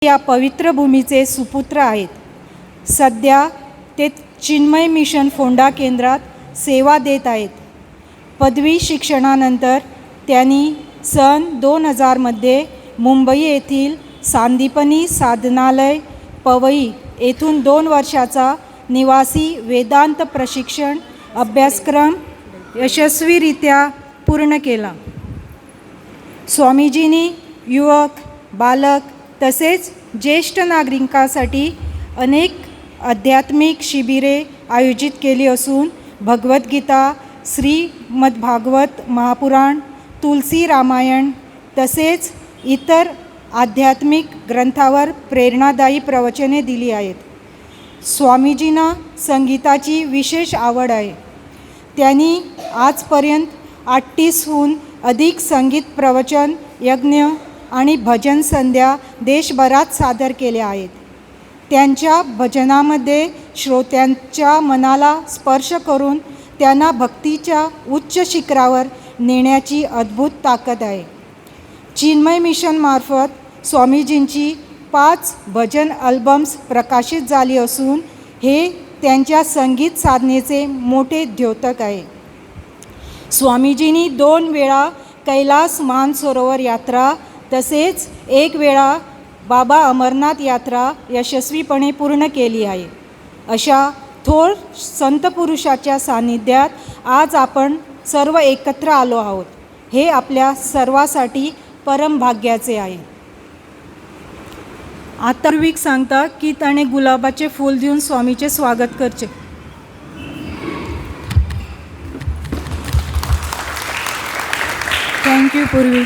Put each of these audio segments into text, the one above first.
या पवित्र भूमीचे सुपुत्र आहेत. सध्या ते चिन्मय मिशन फोंडा केंद्रात सेवा देत आहेत. पदवी शिक्षणानंतर त्यांनी सन 2000मध्ये मुंबई येथील सांदीपनी साधनालय पवई येथून 2 वर्षाचा निवासी वेदांत प्रशिक्षण अभ्यासक्रम यशस्वीरित्या पूर्ण केला. स्वामीजींनी युवक, बालक तसेच ज्येष्ठ नागरिकांसाठी अनेक आध्यात्मिक शिबिरे आयोजित केली असून भगवद्गीता, श्रीमद्भागवत महापुराण, तुलसी रामायण तसेच इतर आध्यात्मिक ग्रंथावर प्रेरणादायी प्रवचने दिली आहेत. स्वामीजींना संगीताची विशेष आवड आहे. त्यांनी आजपर्यंत 38हून अधिक संगीत प्रवचन, यज्ञ आणि भजन संध्या देशभरात सादर केल्या आहेत. त्यांच्या भजनामध्ये श्रोत्यांच्या मनाला स्पर्श करून त्यांना भक्तीच्या उच्च शिखरावर नेण्याची अद्भुत ताकद आहे. चिन्मय मिशनमार्फत स्वामीजींची 5 भजन अल्बम्स प्रकाशित झाली असून हे त्यांच्या संगीत साधनेचे मोठे द्योतक आहे. स्वामीजींनी 2 वेळा कैलास मानसरोवर यात्रा तसेच 1 वेळा बाबा अमरनाथ यात्रा यशस्वीपणे पूर्ण केली आहे. अशा थोर संत पुरुषाच्या सान्निध्यात आज आपण सर्व एकत्र आलो आहोत. हे आपल्या सर्वासाठी परमभाग्याचे आहे. आता पूर्वीक सांगता की ताणे गुलाबाचे फूल देऊन स्वामीचे स्वागत करचे. थँक्यू पूर्वी.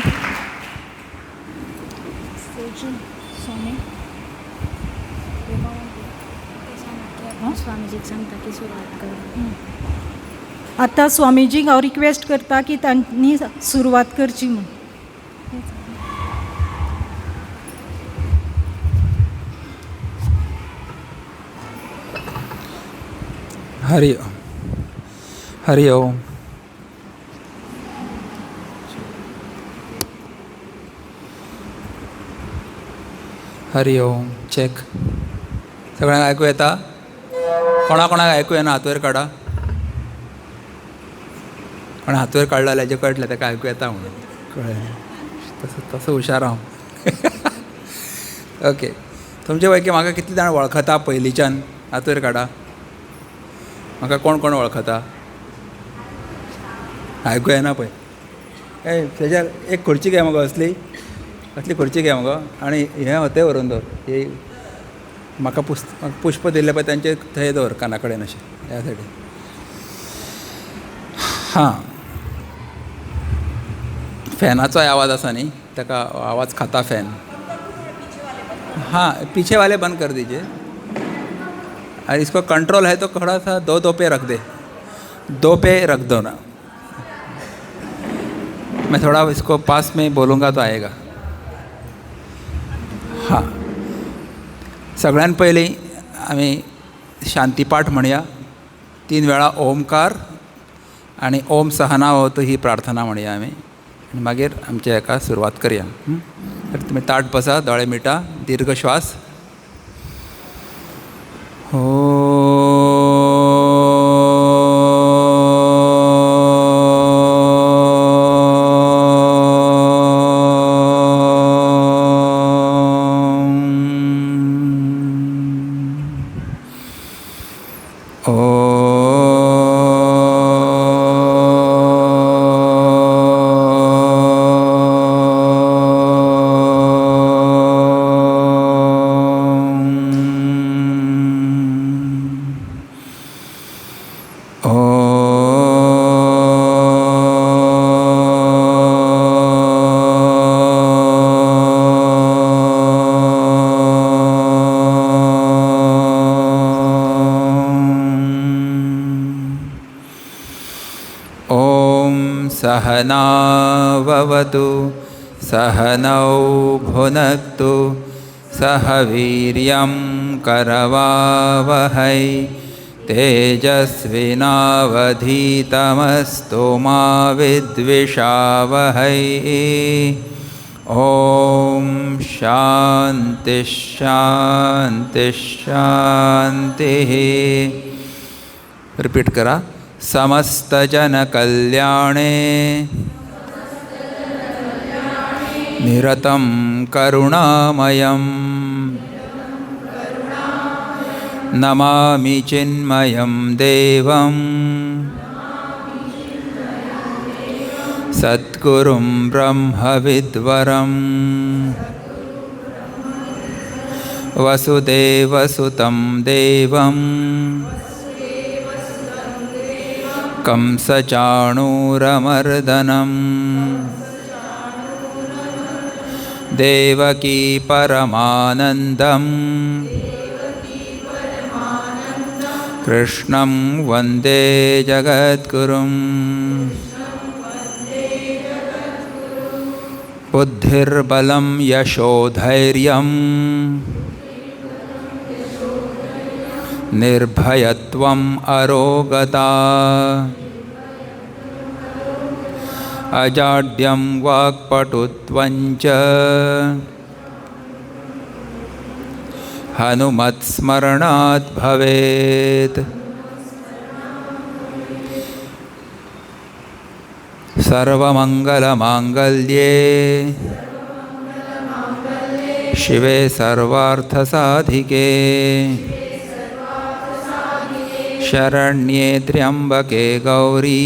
आता स्वामीजी रिक्वेस्ट करता की त्यांनी सुरुवात करची म्हणून. हरि ओम. हरि ओम. हरि ओम. चेक. सगळ्यांना ऐकू येता? कोणाकोणाक ऐकू येना हातवर काढा. पण हातवर काढला जे कळलं ताका ऐकू येता म्हणून कळ्ळें. तसं हुशार हांव. ओके. तुमचे पैकी म्हाका कितले जाण वळखता पयलींच्यान? हातवर काढा. म्हाका कोण कोण वळखता? आयकू येना पळय. तेज्यार एक खुर्ची घे मगो. असली खुर्ची घे मगो आनी हें होते व्हरून दवर. हे म्हाका पुष्प दिल्ले पळय तांचे थंय दवर काना कडेन अशें ह्या सायडीन. हां. फॅनाचोय आवाज आसा न्ही, ताका आवाज खाता फॅन. हाँ, पीछे वाले बंद कर दीजिए. और इसको कंट्रोल है तो थोड़ा सा दो पे रख दे. 2 पे रख दो ना. मैं थोड़ा इसको पास में बोलूँगा तो आएगा. हाँ. सगळ्यान पयलीं आमी शांतीपाठ म्हणया. 3 वेळा ओमकार आणि ओम सहनावतु ही प्रार्थना म्हणया आमी. आनी मागीर आमच्या हेका सुरवात करया. तर तुमी ताट बसा, दोळे मिटा, दीर्घ श्वास. सहनाववतु सहनौ भुनक्तु सह वीर्यं करवावहै तेजस्विनावधीतमस्तु मा विद्विषावहै ओम शांति शांति शांति. रिपीट करा. समस्त जन कल्याणे निरतं करुणामयं नमामि चिन्मयं देवं सद्गुरुं ब्रह्मविद्वरं वसुदेवसुतं देवं कंसचाणूरमर्दनं देवकी परमानन्दं कृष्णं वन्दे जगद्गुरुं. बुद्धिर्बलं यशोधैर्यं निर्भयत्वम् अरोगता अजाड्यं वाक्पटुत्वं च हनुमत्स्मरणात् भवेत्. सर्वमङ्गलमाङ्गल्ये शिवे सर्वार्थसाधिके शरण्ये त्र्यम्बके गौरी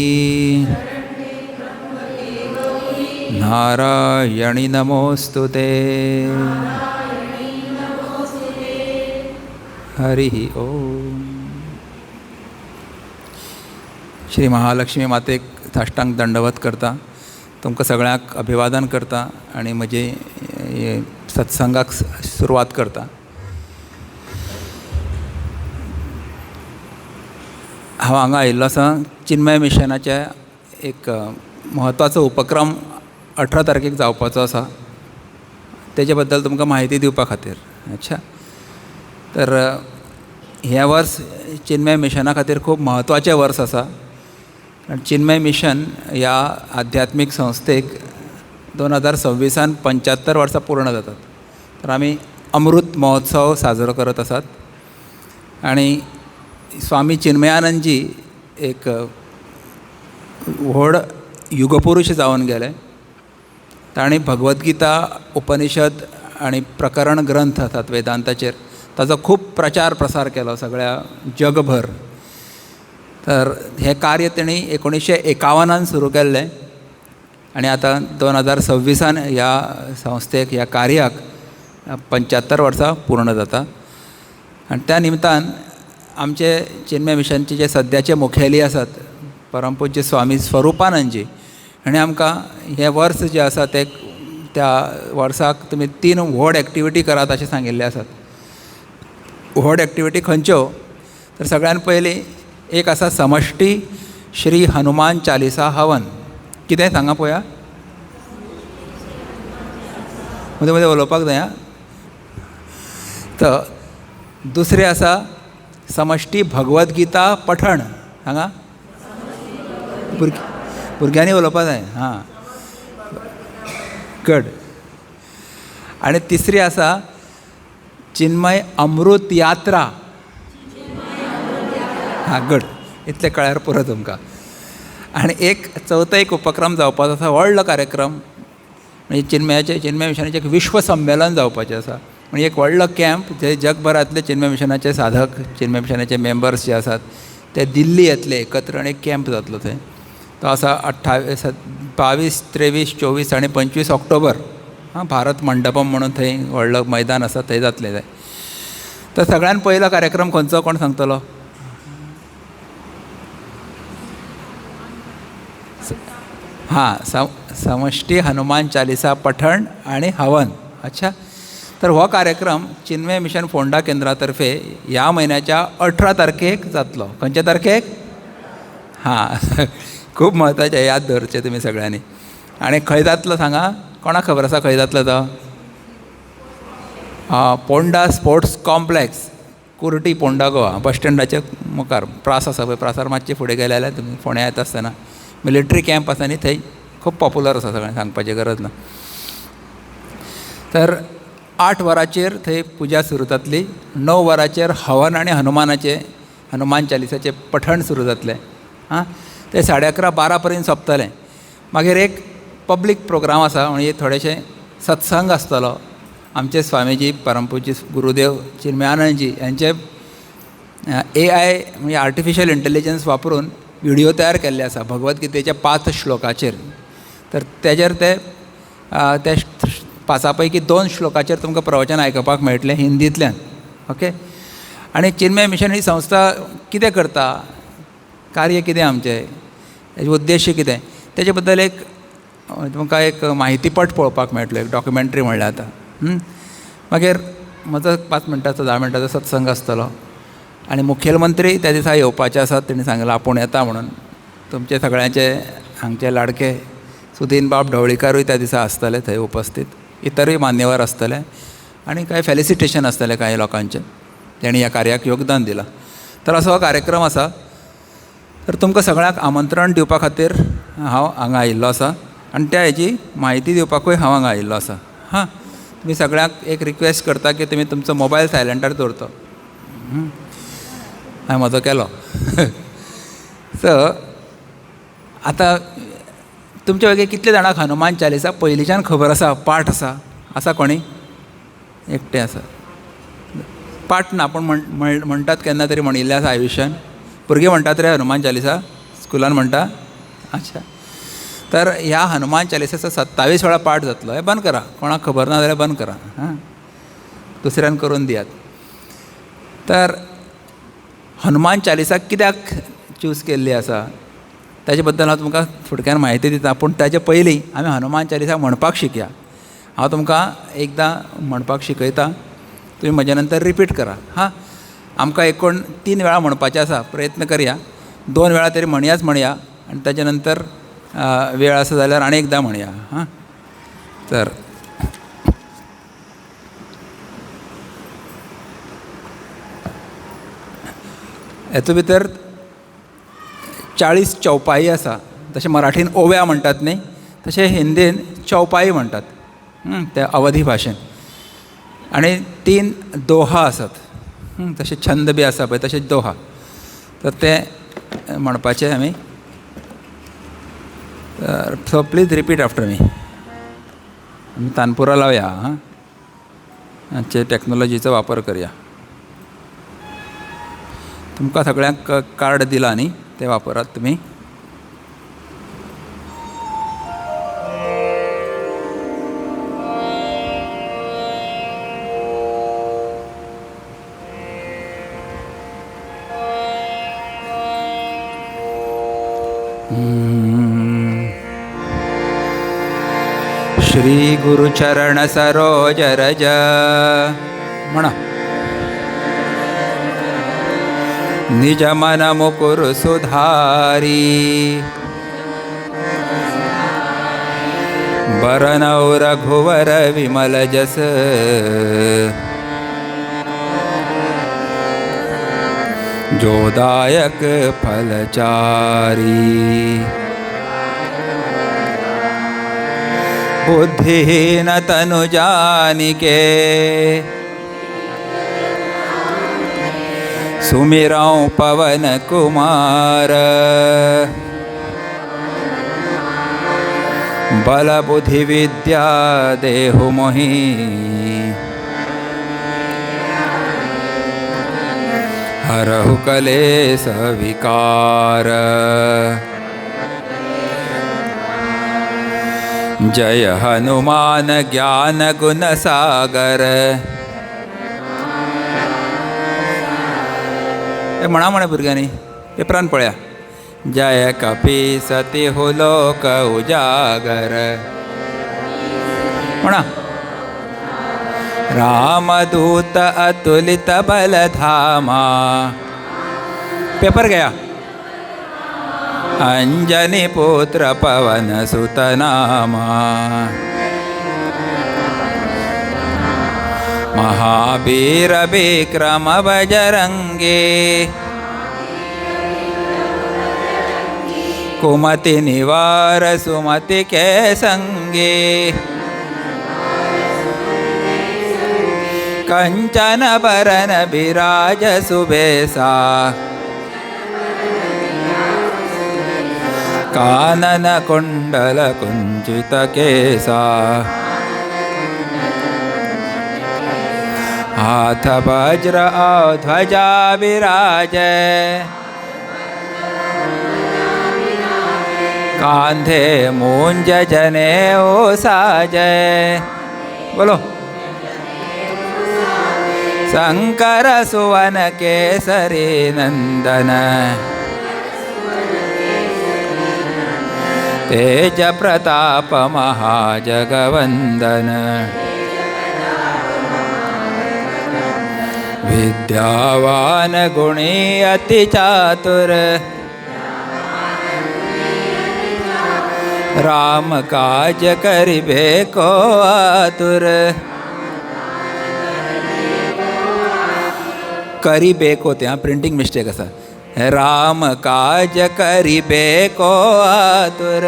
नारायणी नमोस्तुते. हरि ओम. श्री महालक्ष्मी मातेक साष्टांग दंडवत करता, तुमकां सगळ्यांक अभिवादन करता आनी म्हजे सत्संगाक सुरवात करता. हांव हांगा आयिल्लो आसा चिन्मय मिशनाचे एक म्हत्वाचो उपक्रम 18 तारखेक जावपाचो आसा, तेजे बद्दल तुमकां म्हायती दिवपा खातीर. अच्छा, तर हें वर्स चिन्मय मिशना खातीर खूब म्हत्वाचें वर्स आसा. चिन्मय मिशन ह्या आध्यात्मीक संस्थेक 2026 75 वर्सां पूर्ण जातात. तर आमी अमृत महोत्सव साजरो करत आसात आनी स्वामी चिन्मयानंदजी एक व्हड युगपुरुश जावन गेले. तांणी भगवद्गीता, उपनिषद आनी प्रकरण ग्रंथ आसात वेदांताचेर, ताचो खूब प्रचार प्रसार केलो सगळ्या जगभर. तर हें कार्य तेणी 1951 सुरू केल्लें आनी आतां 2026 ह्या संस्थेक, ह्या कार्याक 75 वर्सां पूर्ण जाता. आनी त्या निमतान आमचे चिन्मय मिशनचे जे सद्याचे मुखेली आसात परमपूज्य स्वामी स्वरुपानंदजी हांणी आमकां हें वर्स जें आसा तें त्या वर्साक तुमी 3 व्हड एक्टिविटी करात अशें सांगिल्लें आसात. व्हड एक्टिविटी खंयच्यो? तर सगळ्यान पयलीं एक आसा समश्टी श्री हनुमान चालिसा हवन. कितें सांगा पळोवया, मदें मदें उलोवपाक जाय. तर दुसरें आसा समश्टी भगवद्गीता पठण. सांगा, भुरग्यांनी उलोवपाक जाय. हां, गड. आनी तिसरी आसा चिन्मय अमृत यात्रा. हां, गड. इतलें कळ्यार पुरो तुमकां. आनी एक चवथो एक उपक्रम जावपाचो आसा, व्हडलो कार्यक्रम, म्हणजे चिन्मय मिशनाचें एक विश्व संमेलन जावपाचें आसा. म्हणजे एक व्हडलो कॅम्प जे जगभरांतले चिन्मय मिशनाचे साधक, चिन्मय मिशनाचे मेंबर्स जे आसात ते दिल्ली येतले एकत्र आनी एक कॅम्प जातलो थंय. तो आसा 22, 23, 24 आनी 25 ऑक्टोबर. भारत मंडपम म्हणून थंय व्हडलो मैदान आसा, थंय जातलें जाय. तर सगळ्यान पयलो कार्यक्रम खंयचो, कोण सांगतलो? हां, समश्टी हनुमान चालिसा पठण आनी हवन. अच्छा, तर हो कार्यक्रम चिन्मय मिशन फोंडा केंद्रातर्फे ह्या म्हयन्याच्या 18 तारखेक जातलो. खंयच्या तारखेक? हां, खूब म्हत्वाचें, याद दवरचें तुमी सगळ्यांनी. आनी खंय जातलो सांगा, कोणाक खबर आसा खंय जातलो तो? Ponda sports complex, Kurti, Ponda, Goa. Bus स्टँडाच्या मुखार प्रास आसा पळय, प्रासार मातशें फुडें गेले जाल्यार तुमी फोंड्या येता आसतना मिलिटरी कॅम्प आसा न्ही, थंय खूब पॉप्युलर आसा, सगळें सांगपाची गरज ना. तर 8 वरांचेर थंय पुजा सुरू जातली. 9 वरांचेर हवन आनी हनुमान चालिसाचें पठण सुरू जातलें. ते 11:30-12 पर्यंत सोंपतलें. मागीर एक पब्लीक प्रोग्राम आसा, म्हणजे थोडेशे सत्संग आसतलो. आमचे स्वामीजी परमपूज्य गुरुदेव चिन्मयानंदजी यांचे AI म्हणजे आर्टिफिशियल इंटेलिजन्स वापरून व्हिडिओ तयार केल्ले आसा भगवद्गीतेच्या 5 श्लोकाचेर. तर तेजेर ते 5 पैकी 2 श्लोकाचेर तुमकां प्रवचन आयकपाक मेळटलें हिंदींतल्यान. ओके. आनी चिन्मय मिशन ही संस्था कितें करता, कार्य कितें आमचें, हेजे उद्देश कितें, तेजे बद्दल एक तुमकां एक म्हायतीपट पळोवपाक मेळटलो, एक डॉक्युमेंटरी म्हणल्यार आतां. मागीर म्हजो 5 मिनटाचो 10 मिनटाचो सत्संग आसतलो. आनी मुखेलमंत्री त्या दिसा येवपाचे आसात. तेणी सांगलां आपूण येता म्हणून. तुमचे सगळ्यांचे हांगचे लाडके सुदीन बाब ढवळीकारूय त्या दिसा आसतले थंय उपस्थित. इतरूय मान्यवर आसतले आनी कांय फेलिसिटेशन आसतलें कांय लोकांचें, तेणी ह्या कार्याक योगदान दिलां. तर असो हो कार्यक्रम आसा. तर तुमकां सगळ्यांक आमंत्रण दिवपा खातीर हांव हांगा आयिल्लो आसा आनी त्या हेजी म्हायती दिवपाकूय हांव हांगा आयिल्लो आसा. तुमी सगळ्यांक एक रिक्वेस्ट करता की तुमी तुमचो मोबायल सायलंटार दवरचो. हांवें म्हजो केलो. सो आतां तुमचे वगेर कितले जाणांक हनुमान चालिसा पयलींच्यान खबर आसा, पाठ आसा कोणी? एकटें आसा. पाठ ना, पूण म्हणटात केन्ना तरी म्हणिल्लें आसा आयुश्यान. भुरगीं म्हणटात रे हनुमान चालिसा, स्कुलान म्हणटा. अच्छा. तर ह्या हनुमान चालिसाचो 27 वेळा पाठ जातलो. हें बंद करा, कोणाक खबर ना जाल्यार बंद करा. दुसऱ्यान करून दियात. तर हनुमान चालिसा कित्याक चूज केल्ली आसा ताजे बद्दल हांव तुमकां फुडक्यान म्हायती दिता. पूण ताचे पयलीं आमी हनुमान चालिसा म्हणपाक शिकया. हांव तुमकां एकदां म्हणपाक शिकयता, तुमी म्हज्या नंतर रिपीट करा. आमकां एकूण 3 वेळा म्हणपाचें आसा. प्रयत्न करया 2 वेळा तरी म्हणया आनी ताजे नंतर वेळ आसा जाल्यार आनी एकदां म्हणया. तर हेतू भितर 40 चौपाई आसा. तशें मराठीन ओव्या म्हणटात न्ही, तशें हिंदीन चौपाई म्हणटात त्या अवधी भाशेन. आनी 3 दोहा आसात. तशें छंद बी आसा पळय तशेंच दोहा. तर ते म्हणपाचे आमी. So please repeat after me. आमी तानपुरा लावया. हाचे टॅक्नोलॉजीचो वापर करया. तुमकां सगळ्यांक कार्ड दिला न्ही, ते वापरात तुमी. श्री गुरुचरण सरोज रज म्हणा. निज मन मुकुर सुधारी बरनौ रघुवर विमल जस जोदायक फलचारी बुद्धिहीन तनु जानिके सुमिरौ पवन कुमार बल बुद्धि विद्या देहु मोहि हरहु कलेश विकार जय हनुमान ज्ञान गुण सागर. हे म्हणा म्हणे भुरग्यांनी, पेपरान पळया. जय कपी सती हो लोक उजागर म्हणा. रामदूत अतुलित बलधामा. पेपर घ्या. अंजनी पुत्र पवन सुत नामा. महावीर विक्रम बजरंगी कुमति निवार सुमति के संगी कंचन बरन बिराज सुबेसा कानन कुंडल कुंचित केसा हाथ वज्र और ध्वजा विराजे कांधे मूंज जने ओ साजे बोलो शंकर सुवन केसरी नंदन तेज प्रताप महाजगवंदन विद्यावान गुणी अति चातुर राम काज करिबे को आतुर करिबे को त्या प्रिंटिंग मिस्टेक असा राम काज करिबे को आतुर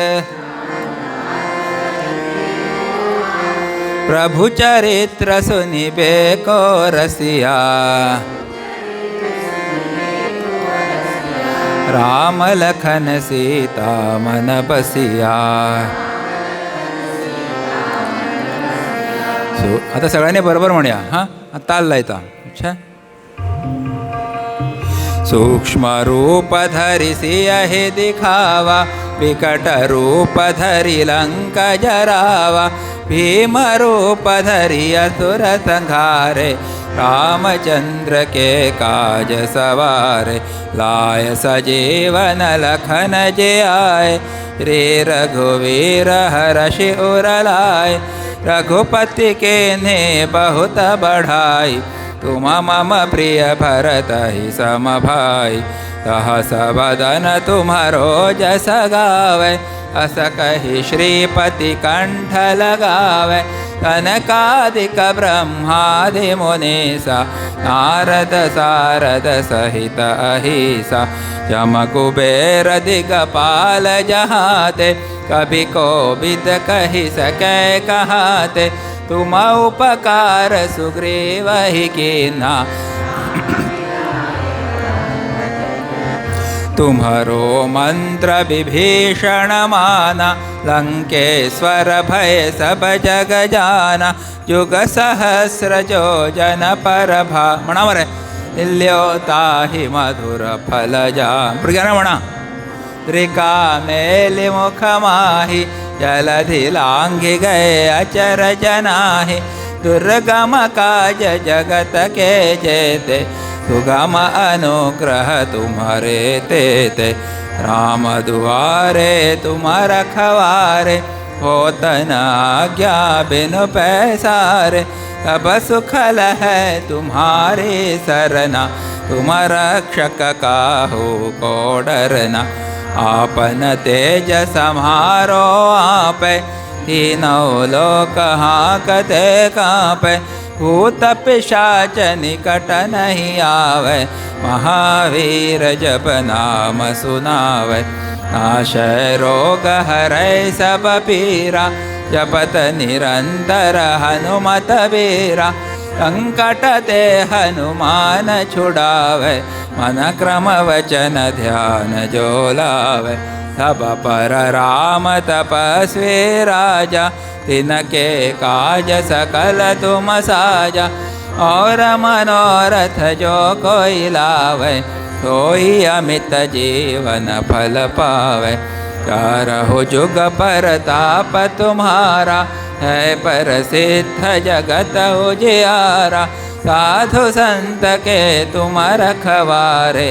प्रभु चरित्र सुनिबे को रसिया राम लखन सीता मन बसिया आता सगळ्यांनी बरोबर म्हणूया हां ताल लायता अच्छा सूक्ष्म रूप धरिसी हे दिखावा विकट रूप धरि लंक जरावा भीम रूप धरि असुर संहारे रामचंद्र के काज सवारे लाय सजीवन लखन जे आए रे रघुवीर हर्षि उर लाए रघुपति के ने बहुत बढ़ाई तुम मम प्रिय भरत ही सम भाई सहस बदन तुम्हारो जस गावे अस कहि श्रीपति कंठ लगावे कनकादिक ब्रह्मादि मुनीसा नारद सारद सहित अहिसा जम कुबेर दिगपाल जहाते कभी कोविद कहि सकै कहाते तुम उपकार सुग्रीव ही कीन्हा तुम्हारो मंत्र विभीषण माना लंकेश्वर भय सब जग जाना युग सहस्र जो जन पर भा म्हणावर इल्यो ताहि मधुर फल जा प्रज्ञान म्हणा त्रिका मेलि मुख माहि जलधि लांघि गए अचर जनाहि दुर्गम काज जगत के जेते सुगम अनुग्रह तुम्हारे तेते राम दुआरे तुम रखवारे होत न आज्ञा बिनु पैसारे तब सुखल है तुम्हारे सरना तुम रक्षक काहू को डरना आपन तेज सम्हारो आपे तीनों लोक हाकते कांपे भूत पिशाच निकट नहीं आवे महावीर जप नाम सुनावे नाशय रोग हरै सब पीरा जपत निरंतर हनुमत वीरा संकट ते हनुमान छुड़ावे मन क्रम वचन ध्यान जो लावे तब पर राम तपस्वी राजा तिनके काज सकल तुम साजा और मनोरथ जो कोई लावे सोई अमित जीवन फल पावे चारहु जुग परताप तुम्हारा है प्रसिद्ध जगत उजियारा साधु संत के तुम रखवारे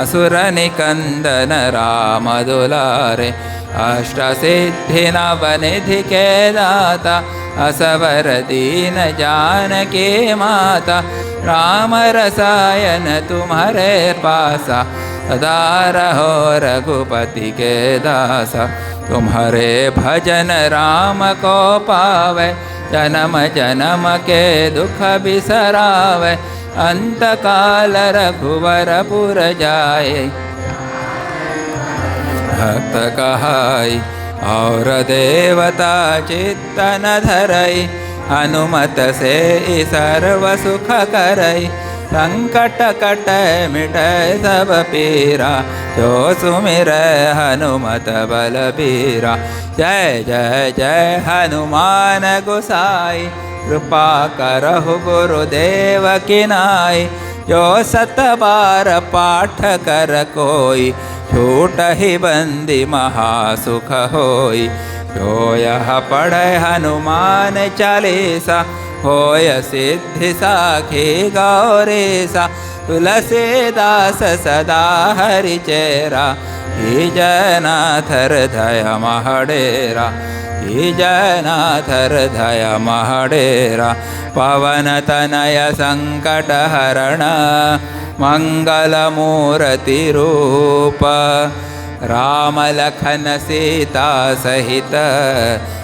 असुर निकंदन राम दुलारे अष्ट सिद्धि नवनिधि के दाता असवर दीन जानकी माता राम रसायन तुम्हारे पासा सदा रहो रघुपति के दासा तुम्हारे भजन राम को पावे जन्म जन्म के दुख बिसरावे अंत काल रघुवर पुर जाए भक्त कहाई और देवता चित्तन धरई हनुमत से सर्व सुख करई, संकट कटै मिटै सब पीरा, जो सुमिर हनुमत बलबीरा। जय जय जय हनुमान गोसाई, कृपा करहु गुरुदेव की नाई। जो 7 बार पाठ कर कोई, छूटहि बंदी महासुख होई। जो यह पढ़े हनुमान चालीसा, होय सिद्धि साखी गौरीसा। तुलसीदास सदा हरि चेरा, ही जनाथ हृदय महडेरा, ही जनाथ हृदय महडेरा। पवन तनय संकट हरण, मंगल मूर्ति रूप। राम लखन सीता सहित,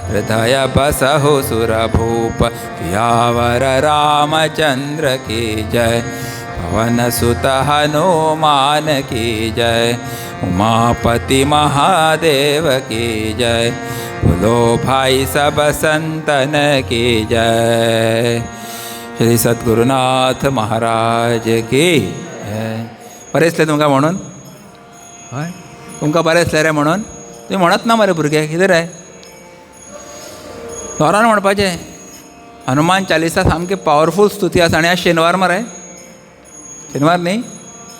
हृदय बसहु सुर भूप। सियावर रामचंद्र की जय, पवन सुत हनुमान की जय। उमापति महादेव की जय, बोलो भाई सब संतन की जय। श्री सद्गुरुनाथ महाराज की जय। बरें दिसलें तुमकां म्हणून? हय, तुमकां बरें दिसलें रे म्हणून? तुमी म्हणत ना मरे भुरगे, कितें रे? जोरान म्हणपाचें. हनुमान चालीसा सामकी पावरफूल स्तुती आसा. आनी आज शेनवार मरे, शेनवार न्ही,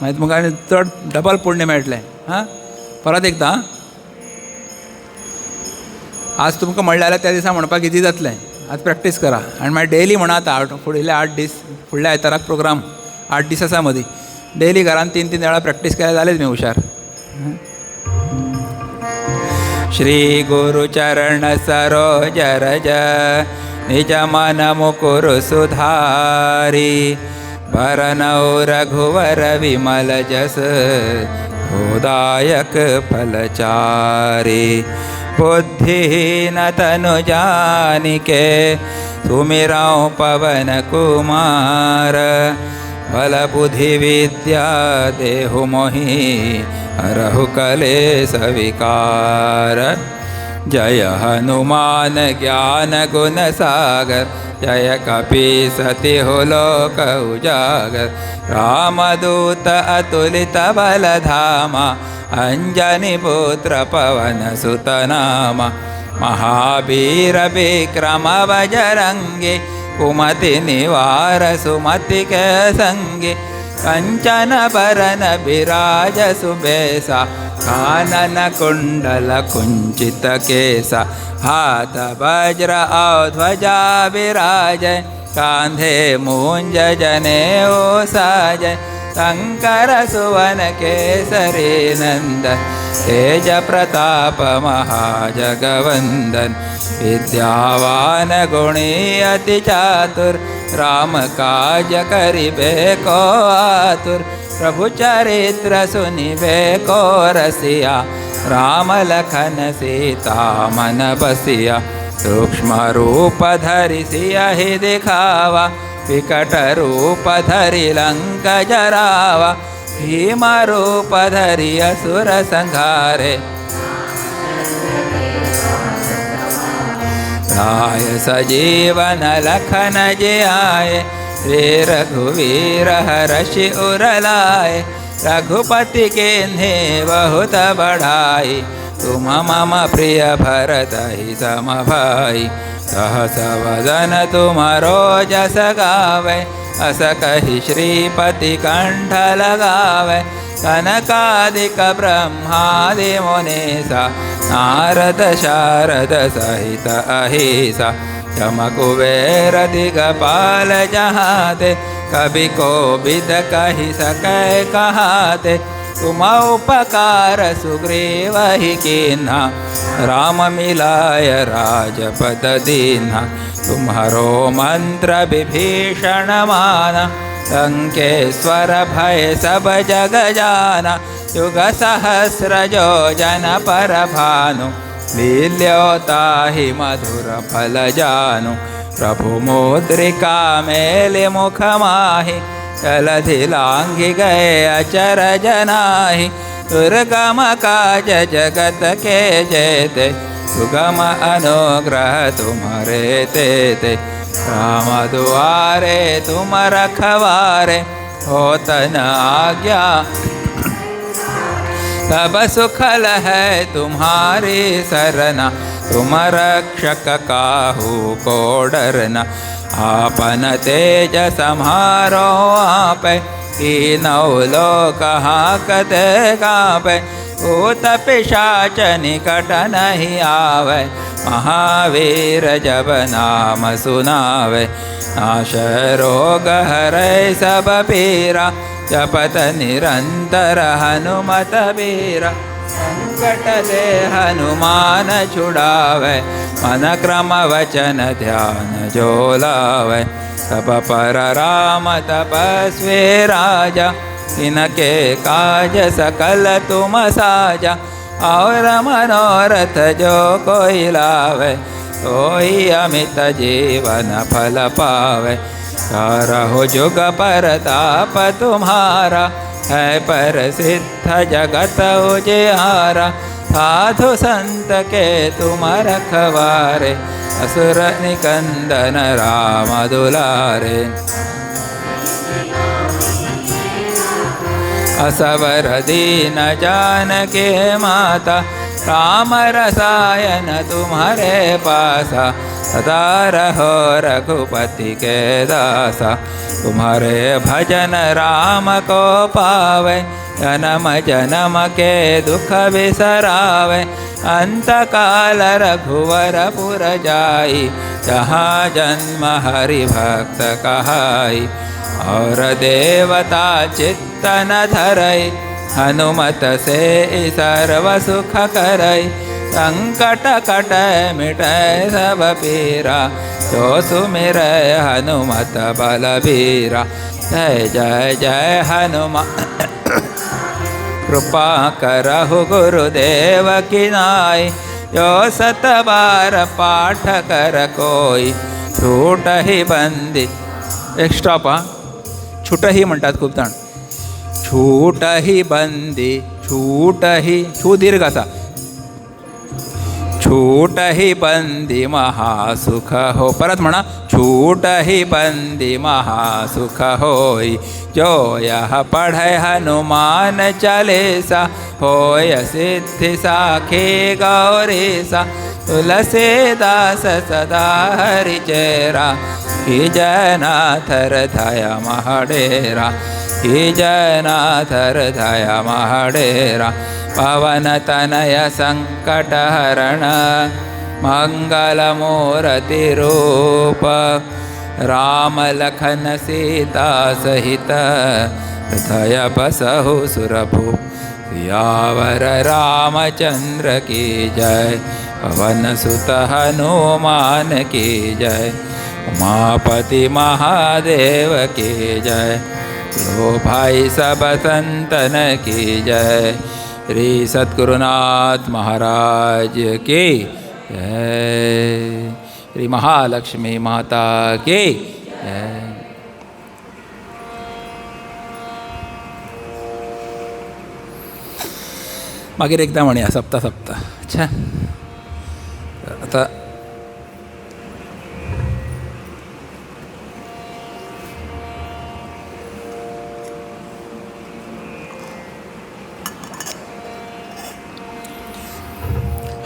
मागीर तुमकां आनी चड डबल पुण्य मेळटलें. हां, परत एकदां. आज तुमकां म्हणलें जाल्यार त्या दिसा म्हणपाक इजी जातलें. आज प्रॅक्टीस करा आनी मागीर डेली म्हणा. आतां फुडले 8 दीस, फुडल्या आयताराक प्रोग्राम 8 दीस आसा मदीं. डेली घरान 3-3 वेळा प्रॅक्टीस केल्यार जालें तुमी हुशार. श्री गुरु चरण सरोज रज, निज मन मुकुर सुधारी। वरनौ रघुवर विमल जस, भोदायक फलचारी। बुद्धिहीन तनु जानिके, सुमिरौ पवन कुमार। बल बुद्धि विद्या देहु मोहि, हरहु कलेश विकार। जय हनुमान ज्ञान गुण सागर, जय कपीसतिहु लोक उजागर। रामदूत अतुलित बल धामा, अंजनी पुत्र पवन सुत नामा। महावीर विक्रम बजरंगी, कुमति निवार सुमति के संगी। कंचन बरन विराज सुबेसा, कानन कुंडल कुंचित केसा। हाथ वज्र और ध्वजा विराजय, कांधे मूंज जनेऊ साजय। शंकर सुवन केसरी नंदन, तेज प्रताप महाजगवंदन। विद्यावान गुणी अति चातुर, राम काज करिबे को आतुर। प्रभु चरित्र सुनिबे को रसिया, राम लखन सीता मन बसिया। सूक्ष्म रूप धरि सियहि दिखावा, विकट रूप धरि लंक जरावा। भीम रूप धरि असुर संहारे, राय सजीवन लखन जियाए। श्री रघुवीर हर्षि उर लाए, रघुपति केन्हे बहुत बढ़ाई। तुम मम प्रिय भरत ही सम भाई, सहस वदन तुमरो जस गावे। अस कहि श्रीपति कंठ लगावे, कनकादिक ब्रह्मादि मुनीसा। नारद शारद सहित अहिसा, यम कुबेर दिगपाल जहाते। कवि कोविद कहि सकै कहाते, तुम उपकार सुग्रीव ही कीन्हा। राम मिलाय राजपद दीन्हा, तुम्हारो मंत्र विभीषण माना। लंकेश्वर भय सब जग जाना, युग सहस्र योजन पर भानु। लील्योताहि मधुर फल जानु, प्रभु मुद्रिका मेलि मुख माहि। जलधि लांघि गए अचरज नाहि, दुर्गम काज जगत के जेते। सुगम अनुग्रह तुम्हारे तेते, राम दुआरे तुम रखवारे, होत न आज्ञा सब सुखल है तुम्हारी सरना। तुम रक्षक काहू को डरना, आपन तेज सम्हारो आपै, तीनों लोक हाकते गावै। भूत पिशाच निकट नहीं आवे, महावीर जब नाम सुनावे। नाश रोग हरै सब पीरा, जपत निरंतर हनुमत बीरा। संकट ते हनुमान छुड़ावे, मन क्रम वचन ध्यान जो लावे। तप पर राम तपस्वी राजा, इनके काज सकल तुम साजा। और मनोरथ जो कोई लावे, सोई अमित जीवन फल पावे। करहु जुग परताप तुम्हारा, है प्रसिद्ध जगत उजियारा। साधु संत के तुम रखवारे, असुर निकंदन राम दुलारे। असवर दीन जानकी माता, राम रसायन तुम्हारे पासा। सदा रहो रघुपति के दासा, तुम्हारे भजन राम को पावे। जन्म जन्म के दुख बिसरावे, अंत काल रघुवर पुर जाई। जहाँ जन्म हरि भक्त कहाई, और देवता चित्तन धरई। हनुमत से सर्व सुख करई, संकट कट मिटै सब पीरा। जो सुमिर हनुमत बलबीरा, जय जय जय हनुमान। कृपा करहु गुरुदेव की नाई, जो सत बार पाठ कर कोई। छूट ही बंदी, एक स्टॉप हा, छूट ही म्हणतात खूप जण। छूट ही बंदी, छूट ही, छू दीर्घ असा। छूट ही बंदी महासुख हो, परत म्हणा। छूट ही बंदी महासुख होई, जो यह पढ़े हनुमान चालीसा। होय सिद्धि साखी गौरीसा, तुलसीदास सदा हरि चेरा। की जयनाथ हृदय महडेरा, की जयनाथ हृदय महडेरा। पवन तनय संकट हरण, मंगल मूर्ति रूप। राम लखन सीता सहित, हृदय बसहु सुरभूप। सियावर रामचंद्र की जय, पवन सुत हनुमान की जय। उमापति महादेव की जय, लो भाई सब संतन की जय। श्री सद्गुरुनाथ महाराज की जय। श्री महालक्ष्मी माता की जय। मागीर एकदा म्हणया सप्ता सप्ता। अच्छा, आता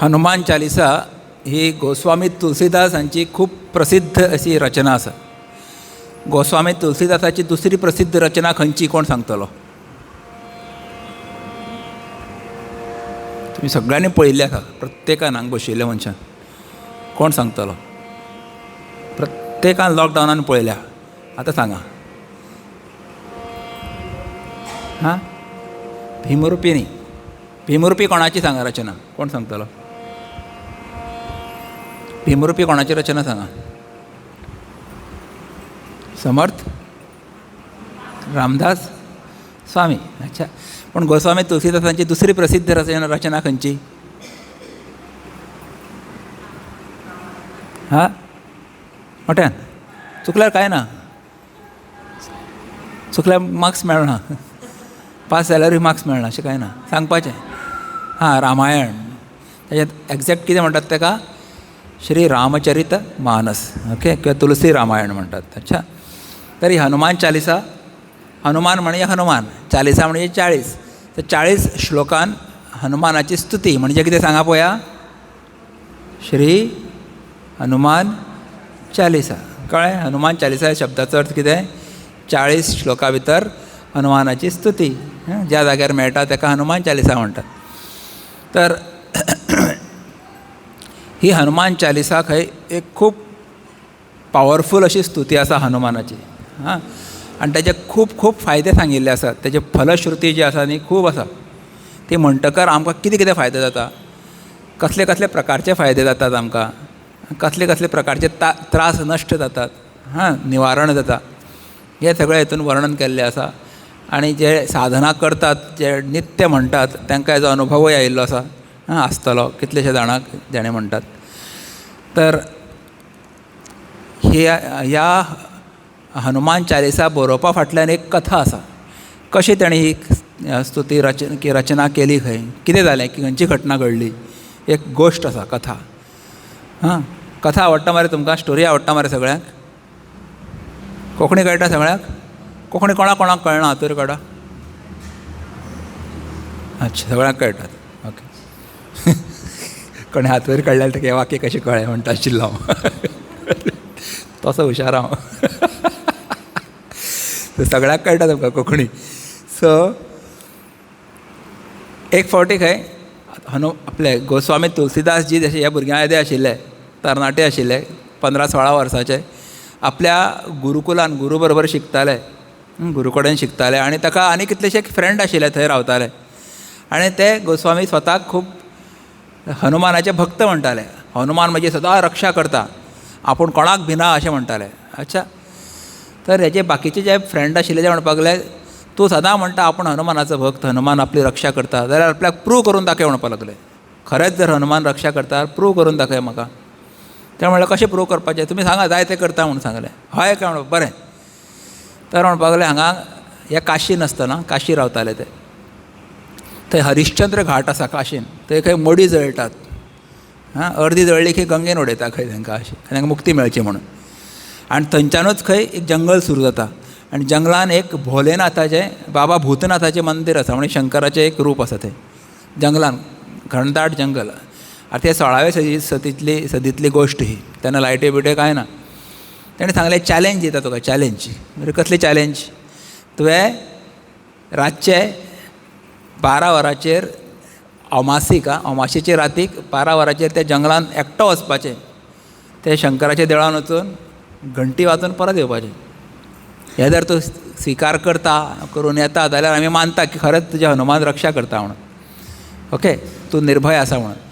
हनुमान चालिसा ही गोस्वामी तुलसीदास यांची खूप प्रसिद्ध अशी रचना आसा। गोस्वामी तुलसीदासाची दुसरी प्रसिद्ध रचना खंयची कोण सांगतलो? तुम्ही सगळ्यांनी पळयल्ली आसा, प्रत्येकान हांगा बशिल्ल्या मनशान। कोण सांगतलो? प्रत्येकान लॉकडावनान पळयल्या। आतां सांगा। हां, भीमरुपी न्ही, भीमरुपी कोणाची सांगा रचना? कोण सांगतलो? भीमरुपी कोणाची रचना सांगा? समर्थ रामदास स्वामी। अच्छा, पण गोस्वामी तुलसीदासांची दुसरी प्रसिद्ध रचना खंयची? हां, मोठ्यान चुकल्यार काय ना, चुकल्यार मार्क्स मेळना, पास जाल्यारूय मार्क्स मेळना अशें काय ना, सांगपाचें। हां, रामायण। ताच्यात एग्जॅक्ट कितें म्हणटात ताका? श्री रामचरित मानस, ओके, किंवा तुलसी रामायण म्हणतात. अच्छा, तर ही हनुमान चालिसा, हनुमान म्हणजे हनुमान, चालिसा म्हणजे 40. तर 40 श्लोकान हनुमानाची स्तुती म्हणजे कितें सांगा पळोवया. श्री हनुमान चालिसा, कळ्ळें. हनुमान चालिसा ह्या शब्दाचो अर्थ कितें? 40 श्लोका भितर हनुमानाची स्तुती ज्या जाग्यार मेळटा ताका हनुमान चालिसा म्हणटात. तर ही हनुमान चालिसा खंय एक खूब पावरफूल अशी स्तुती आसा हनुमानाची. आनी ताचे खूब खूब फायदे सांगिल्ले आसात. ताची फलश्रुती जी आसा न्ही खूब आसा. ती म्हणटकर आमकां कितें कितें फायदे जाता, कसले कसले प्रकारचे फायदे जातात आमकां, कसले कसले प्रकारचे त्रास नश्ट जातात, निवारण जाता, हे सगळें हितून वर्णन केल्लें आसा. आनी जे साधना करतात, जे नित्य म्हणटात, तांकां हेजो अनुभवूय आयिल्लो आसा, आसतलो कितलेशे जाणांक जेणे म्हणटात. तर ह्या हनुमान चालिसा बरोवपा फाटल्यान एक कथा आसा. कशी ताणें ही स्तुती रचना केली, खंय कितें जालें, खंयची घटना घडली, एक गोश्ट आसा, कथा. कथा आवडटा मरे तुमकां? स्टोरी आवडटा मरे सगळ्यांक? कोंकणी कळटा सगळ्यांक? कोंकणी कोणाक कोणाक कळना हात वयर काडा. अच्छा, सगळ्यांक कळटात, ओके. कोणें हात वयर काडल्यार तेका हें वाक्य कशें कळ्ळें म्हणटा आशिल्लो हांव. तसो हुशार हांव. सगळ्यांक कळटा तुमकां कोंकणी. सो एक फावटी खंय आपले गोस्वामी तुलसीदास जी जशे हे भुरग्यां येदे आशिल्ले, तरणाटे आशिल्ले, 15-16 वर्साचे, आपल्या गुरुकुलान गुरू बरोबर शिकताले, गुरू कडेन शिकताले. आनी ताका आनी कितलेशे फ्रेंड आशिल्ले थंय रावताले. आनी ते गोस्वामी स्वताक खूब हनुमानाचे भक्त म्हणटाले. हनुमान म्हणजे सदां रक्षा करता, आपूण कोणाक भिना अशें म्हणटाले. अच्छा, तर हेजे बाकीचे जे फ्रेंड आशिल्ले ते म्हणपाक लागले, तूं सदां म्हणटा आपूण हनुमानाचो भक्त, हनुमान आपली रक्षा करता, जाल्यार आपल्याक प्रूव करून दाखय म्हणपाक लागले. खरेंच जर हनुमान रक्षा करता प्रूव करून दाखय म्हाका. ते म्हणलें कशें प्रूव करपाचें, तुमी सांगा, जाय तें करता म्हणून सांगलें. हय काय म्हणप, बरें. तर म्हणपाक लागलें, हांगा हे काशीन आसतना, काशी रावताले ते, थंय हरिश्चंद्र घाट आसा काशीन, थंय खंय मडी जळटात. अर्दी जळली की गंगेन उडयता खंय तांकां, अशी तांकां मुक्ती मेळची म्हणून. आनी थंयच्यानूच खंय एक जंगल सुरू जाता. आनी जंगलान एक भोलेनाथाचें, बाबा भूतनाथाचें मंदीर आसा, म्हणजे शंकराचें एक रूप आसा थंय जंगलान, घनदाट जंगल. आतां ते 16व्या सदींतली गोश्ट ही, तेन्ना लायटी बिटे कांय ना. ताणें सांगलें चॅलेंज दिता तुका, चॅलेंज. म्हणजे कसली चॅलेंज? तुवें रातचे 12 वरांचेर अमासीक, अमाशेचे रातीक 12 वरांचेर त्या जंगलान एकटो वचपाचें, ते शंकराच्या देवळान वचून घंटी वाजोवन परत येवपाचें. हे जर तूं स्विकार करून येता जाल्यार आमी मानता की खरेंच तुजें हनुमान रक्षा करता म्हणून. ओके, तूं निर्भय आसा म्हणून.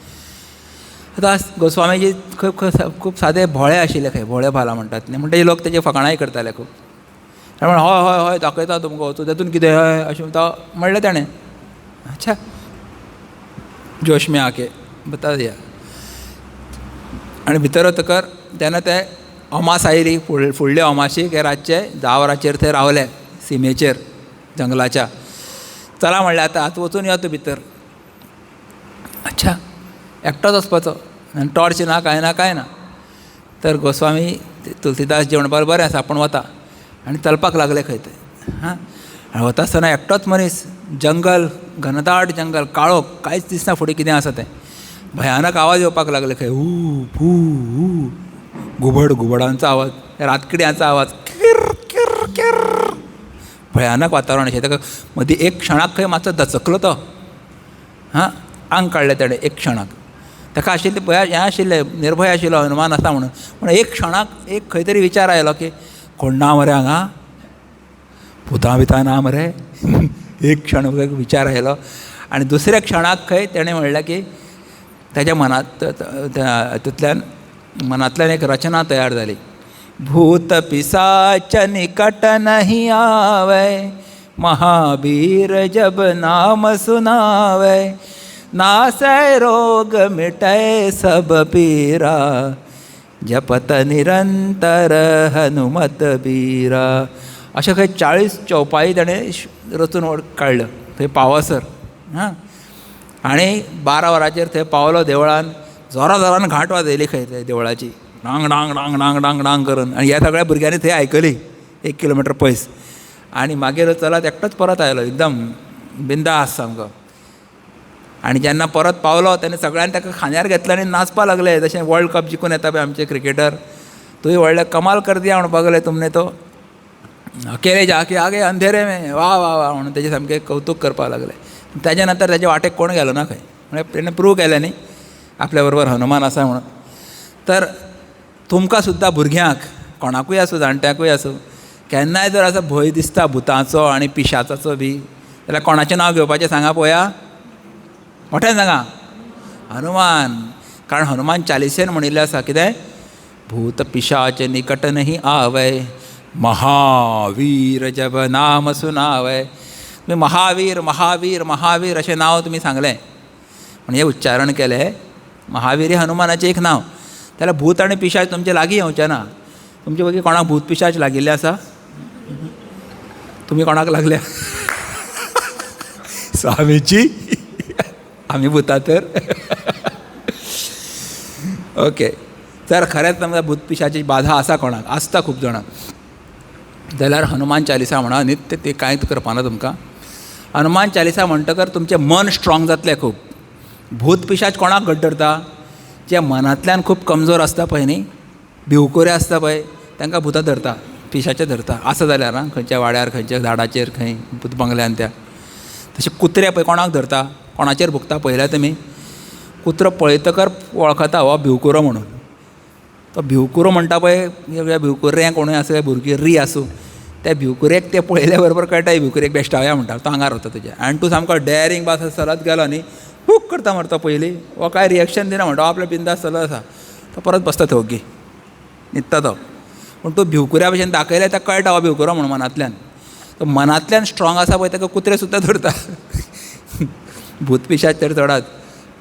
आतां गोस्वामीजी खूब सादे भोळे आशिल्ले, खंय भोळे भाला म्हणटात न्ही, म्हणटा लोक तेजे फकाणाय करताले खूब. म्हणून हय हय हय दाखयता तुमकां, तूं तातूंत कितें हय अशें म्हणलें ताणें. अच्छा, जोश में आके बता दिया. आनी भितर वतकर तेन्ना ते अमास आयली, फुडले अमाशीक हे रातचे 10 वरांचेर थंय रावले सिमेचेर जंगलाच्या. चला म्हणलें आतां आतां वचून यो तूं भितर. अच्छा, एकटोच वचपाचो आनी टॉर्च ना, कांय ना कांय ना. तर गोस्वामी तुलसीदास जी म्हणपाक बरें आसा आपूण वता. आनी चलपाक लागले खंय ते. आनी वता आसतना एकटोच मनीस, जंगल, घनदाट जंगल, काळोख, कांयच दिसना फुडें कितें आसा तें. भयानक आवाज येवपाक लागले खंय, हू फू हू, घुबडांचो आवाज, रातकिड्यांचो आवाज, किर किर किर. भयानक वातावरण अशें. ताका मदीं एक क्षणाक खंय मातसो दचकलो तो. आंग काडलें ताणें एक क्षणाक. ताका आशिल्लें हें आशिल्लें, निर्भय आशिल्लो हनुमान आसा म्हणून. पूण एक क्षणाक एक खंय तरी विचार आयलो की कोण ना मरे हांगा, भुतां बितां ना मरे. एक क्षण विचार आयलो. आनी दुसऱ्या क्षणाक खंय तेणें म्हणलें की ताच्या मनांतल्यान एक रचना तयार जाली. भूत पिसाच निकट नहीं आवे, महावीर जब नाम सुनावे, नासै रोग मिटै सब पीरा, जपत निरंतर हनुमत बीरा. अशें खंय 40 चौपाई ताणें रचून काडल्यो थंय पावसर. आनी 12 वरांचेर थंय पावलो देवळान. जोरा जोरान घांट वाजयली खंय ते देवळाची डांग डांग डांग डांग डांग डांग करून आनी ह्या सगळ्या भुरग्यांनी थंय आयकली 1 किलोमिटर पयस आनी मागीर चलत एकटोच परत आयलो एकदम बिंदास सामको आनी जेन्ना परत पावलो तेन्ना सगळ्यांनी ताका खांद्यार घेतले आनी नाचपा लागले जशें वर्ल्ड कप जिखून येता पळय आमचे क्रिकेटर तुवें व्हडले कमाल कर दिया म्हणपाक लागले तुमने तो अकेले जाके आगे अंधेरे में वा वा वा म्हणून तेजें सामकें कौतूक करपाक लागले तेज्या नंतर तेजे वाटेक कोण गेलो ना खंय म्हणजे तेणें प्रूव केलें न्ही आपल्या बरोबर हनुमान आसा म्हणून तर तुमकां सुद्दां भुरग्यांक कोणाकूय आसूं जाणट्याकूय आसूं केन्नाय जर असो भंय दिसता भुतांचो आनी पिशाचाचो बी जाल्यार कोणाचें नांव घेवपाचें सांगा पळोवया मोठ्यान सांगा हनुमान कारण हनुमान चालिसेन म्हणिल्लें आसा कितें भूत पिशाच निकट नहीं आवय महावीर जब नाम सुनावय तुम्ही महावीर महावीर महावीर अशें नांव तुमी सांगलें म्हणजे उच्चारण केलें महावीर हे हनुमानाचें एक नांव जाल्यार भूत आनी पिशाच तुमचे लागीं येवचें ना तुमचे वगीं कोणाक भूत पिशाच लागिल्ले आसा तुमी कोणाक लागल्या स्वामीची आमी भुतां तर ओके तर खरेंच आमकां भूत पिशाची बाधा आसा कोणाक आसता खूब जाणांक जाल्यार हनुमान चालिसा म्हणा नित्य ते कांयच करपाना तुमकां हनुमान चालिसा म्हणटकर तुमचें मन स्ट्रॉंग जातलें खूब भूत पिशाच कोणाक घट धरता जे मनांतल्यान खूब कमजोर आसता पळय न्ही भिवकुरे आसता पळय तांकां भुतां धरता पिशाचे धरता आसा जाल्यार खंयच्या वाड्यार खंयच्या झाडाचेर खंय भूत बंगल्यान त्या तशें कुत्रे पळय कोणाक धरता कोणाचेर भुकता पळयल्या तुमी कुत्रो पळयतकर वळखता हो भिवकुरो म्हणून तो भिवकुरो म्हणटा पळय भिवकुऱ्या कोणूय आसूं भुरगीं री आसूं त्या भिवकुरेक ते पळयल्या बरोबर कळटा भिवकुरेक बेश्टावया म्हणटा तो आंगार वता तुज्या आनी तूं सामको डॅरिंग बास चलत गेलो न्ही हूक करता मरे तो पयलीं हो कांय रिएक्शन दिना म्हणटा आपल्या बिंदास चलत आसा तो परत बसता थंय ओगी न्हिदता तो पूण तूं भिवकुऱ्या भशेन दाखयलें ताका कळटा हो भिवकुरो म्हणून मनांतल्यान तो मनांतल्यान स्ट्रॉंग आसा पळय ताका कुत्रे सुद्दां धरता भूत पिशाच तर चडात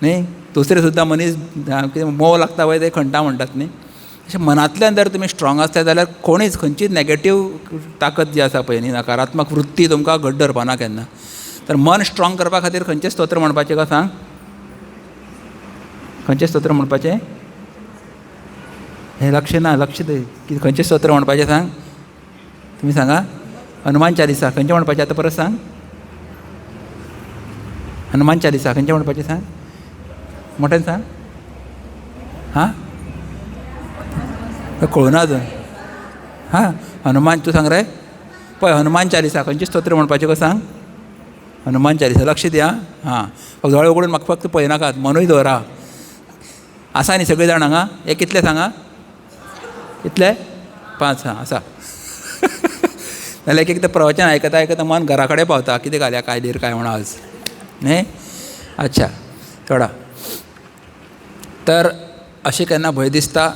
न्ही दुसरे सुद्दां मनीस कितें मोव लागता पळय ते खंटा म्हणटात न्ही अशें मनांतल्यान जर तुमी स्ट्रॉंग आसता जाल्यार कोणीच खंयचीच नॅगेटीव ताकद जी आसा पळय न्ही नकारात्मक वृत्ती तुमकां घट धरपाना केन्ना तर मन स्ट्रॉंग करपा खातीर खंयचें स्तोत्र म्हणपाचें काय सांग खंयचें स्तोत्र म्हणपाचें हें लक्ष ना लक्ष दी कितें खंयचें स्तोत्र म्हणपाचें सांग तुमी सांगा हनुमान चालिसा खंयचें म्हणपाचें आतां परत सांग हनुमान चालिसा खंयचें म्हणपाचें सांग मोठ्यान सांग हां कळुना अजून हां हनुमान तूं सांग रे पळय हनुमान चालिसा खंयचें स्तोत्र म्हणपाचें गो सांग हनुमान चालिसा लक्ष दिया हां दोळे उगडून म्हाका फक्त पळयनाकात मनूय दवरा आसा न्ही सगळीं जाण हांगा हे कितले सांगा कितले 5 हां आसा जाल्यार एक एकदां प्रवचन आयकता आयकता मन घरा कडेन पावता कितें घालया कायदेर काय म्हणून आज न्ही अच्छा थोडा तर अशें केन्ना भंय दिसता